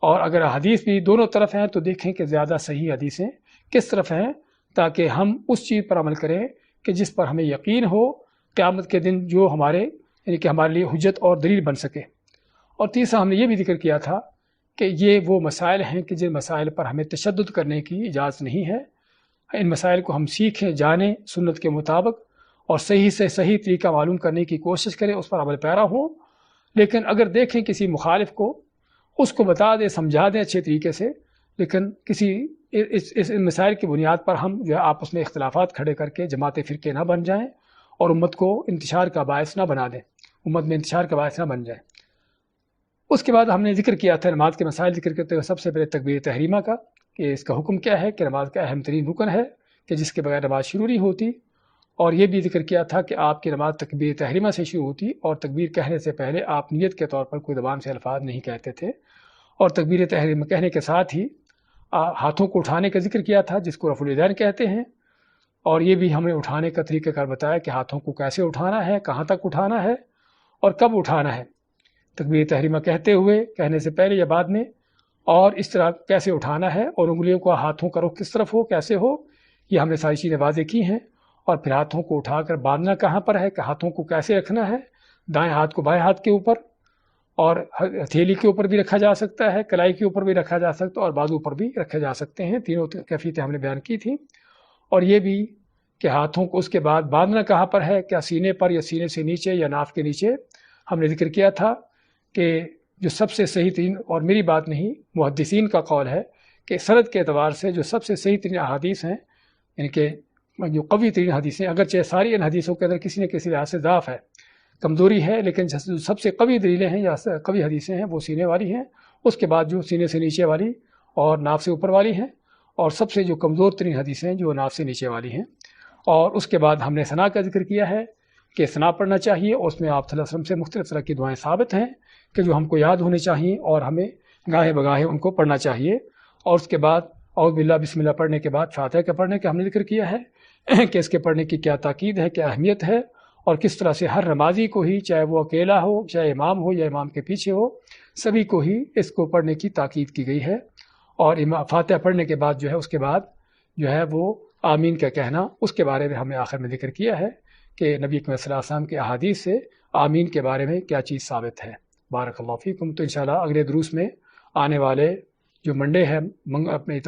اور اگر حدیث بھی دونوں طرف ہیں تو دیکھیں کہ زیادہ صحیح حدیثیں کس طرف ہیں، تاکہ ہم اس چیز پر عمل کریں کہ جس پر ہمیں یقین ہو قیامت کے دن، جو ہمارے یعنی کہ ہمارے لیے حجت اور دلیل بن سکے۔ اور تیسرا ہم نے یہ بھی ذکر کیا تھا کہ یہ وہ مسائل ہیں کہ جن مسائل پر ہمیں تشدد کرنے کی اجازت نہیں ہے، ان مسائل کو ہم سیکھیں، جانیں سنت کے مطابق، اور صحیح سے صحیح طریقہ معلوم کرنے کی کوشش کریں، اس پر عمل پیرا ہوں۔ لیکن اگر دیکھیں کسی مخالف کو، اس کو بتا دیں، سمجھا دیں اچھے طریقے سے، لیکن کسی اس مسائل کی بنیاد پر ہم جو ہے آپس میں اختلافات کھڑے کر کے جماعت فرقے نہ بن جائیں اور امت کو انتشار کا باعث نہ بنا دیں، امت میں انتشار کا باعث نہ بن جائیں۔ اس کے بعد ہم نے ذکر کیا تھا نماز کے مسائل ذکر کرتے ہوئے سب سے پہلے تکبیر تحریمہ کا، کہ اس کا حکم کیا ہے، کہ نماز کا اہم ترین رکن ہے کہ جس کے بغیر نماز شروع نہیں ہوتی، اور یہ بھی ذکر کیا تھا کہ آپ کی نماز تکبیر تحریمہ سے شروع ہوتی، اور تکبیر کہنے سے پہلے آپ نیت کے طور پر کوئی زبان سے الفاظ نہیں کہتے تھے، اور تکبیر تحریمہ کہنے کے ساتھ ہی ہاتھوں کو اٹھانے کا ذکر کیا تھا جس کو رفع الیدین کہتے ہیں، اور یہ بھی ہمیں اٹھانے کا طریقہ کار بتایا کہ ہاتھوں کو کیسے اٹھانا ہے، کہاں تک اٹھانا ہے اور کب اٹھانا ہے، تکبیر تحریمہ کہتے ہوئے، کہنے سے پہلے یا بعد میں، اور اس طرح کیسے اٹھانا ہے، اور انگلیوں کو ہاتھوں کا رخ کس طرف ہو، کیسے ہو، یہ ہم نے ساری چیزیں واضح کی ہیں۔ اور پھر ہاتھوں کو اٹھا کر باندھنا کہاں پر ہے، کہ ہاتھوں کو کیسے رکھنا ہے، دائیں ہاتھ کو بائیں ہاتھ کے اوپر، اور ہتھیلی کے اوپر بھی رکھا جا سکتا ہے، کلائی کے اوپر بھی رکھا جا سکتا ہے، اور بازو پر بھی رکھے جا سکتے ہیں، تینوں کیفیتیں ہم نے بیان کی تھیں۔ اور یہ بھی کہ ہاتھوں کو اس کے بعد باندھنا کہاں پر ہے، کیا سینے پر یا سینے سے نیچے یا ناف کے نیچے، ہم نے ذکر کیا تھا کہ جو سب سے صحیح ترین، اور میری بات نہیں محدثین کا قول ہے کہ سند کے اعتبار سے جو سب سے صحیح ترین احادیث ہیں، یعنی کہ جو قوی ترین حدیثیں، اگرچہ ساری ان حدیثوں کے اندر کسی نہ کسی لحاظ سے ضعف ہے، کمزوری ہے، لیکن جو سب سے قوی دلیلیں ہیں یا قوی حدیثیں ہیں وہ سینے والی ہیں، اس کے بعد جو سینے سے نیچے والی اور ناف سے اوپر والی ہیں، اور سب سے جو کمزور ترین حدیثیں ہیں جو ناف سے نیچے والی ہیں۔ اور اس کے بعد ہم نے ثنا کا ذکر کیا ہے کہ ثنا پڑھنا چاہیے، اور اس میں آپ صلی اللہ علیہ وسلم سے مختلف طرح کی دعائیں ثابت ہیں کہ جو ہم کو یاد ہونی چاہیے اور ہمیں گاہے بگاہے ان کو پڑھنا چاہیے۔ اور اس کے بعد اعوذ باللہ بسم اللہ پڑھنے کے بعد فاتحہ کا پڑھنے کا ہم نے ذکر کیا ہے کہ اس کے پڑھنے کی کیا تاکید ہے، کیا اہمیت ہے، اور کس طرح سے ہر نمازی کو ہی، چاہے وہ اکیلا ہو، چاہے امام ہو یا امام کے پیچھے ہو، سبھی کو ہی اس کو پڑھنے کی تاکید کی گئی ہے۔ اور فاتحہ پڑھنے کے بعد جو ہے اس کے بعد جو ہے وہ آمین کا کہنا، اس کے بارے میں ہم نے آخر میں ذکر کیا ہے کہ نبی اکرم صلی اللہ علیہ وسلم کے احادیث سے آمین کے بارے میں کیا چیز ثابت ہے۔ بارک اللہ فیکم۔ تو انشاءاللہ اگلے دروس میں آنے والے جو منڈے ہے اپنے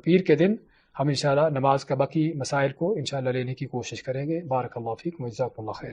پیر کے دن ہم انشاءاللہ نماز کا باقی مسائل کو انشاءاللہ لینے کی کوشش کریں گے۔ بارک اللہ فیکم و جزاکم اللہ خیر۔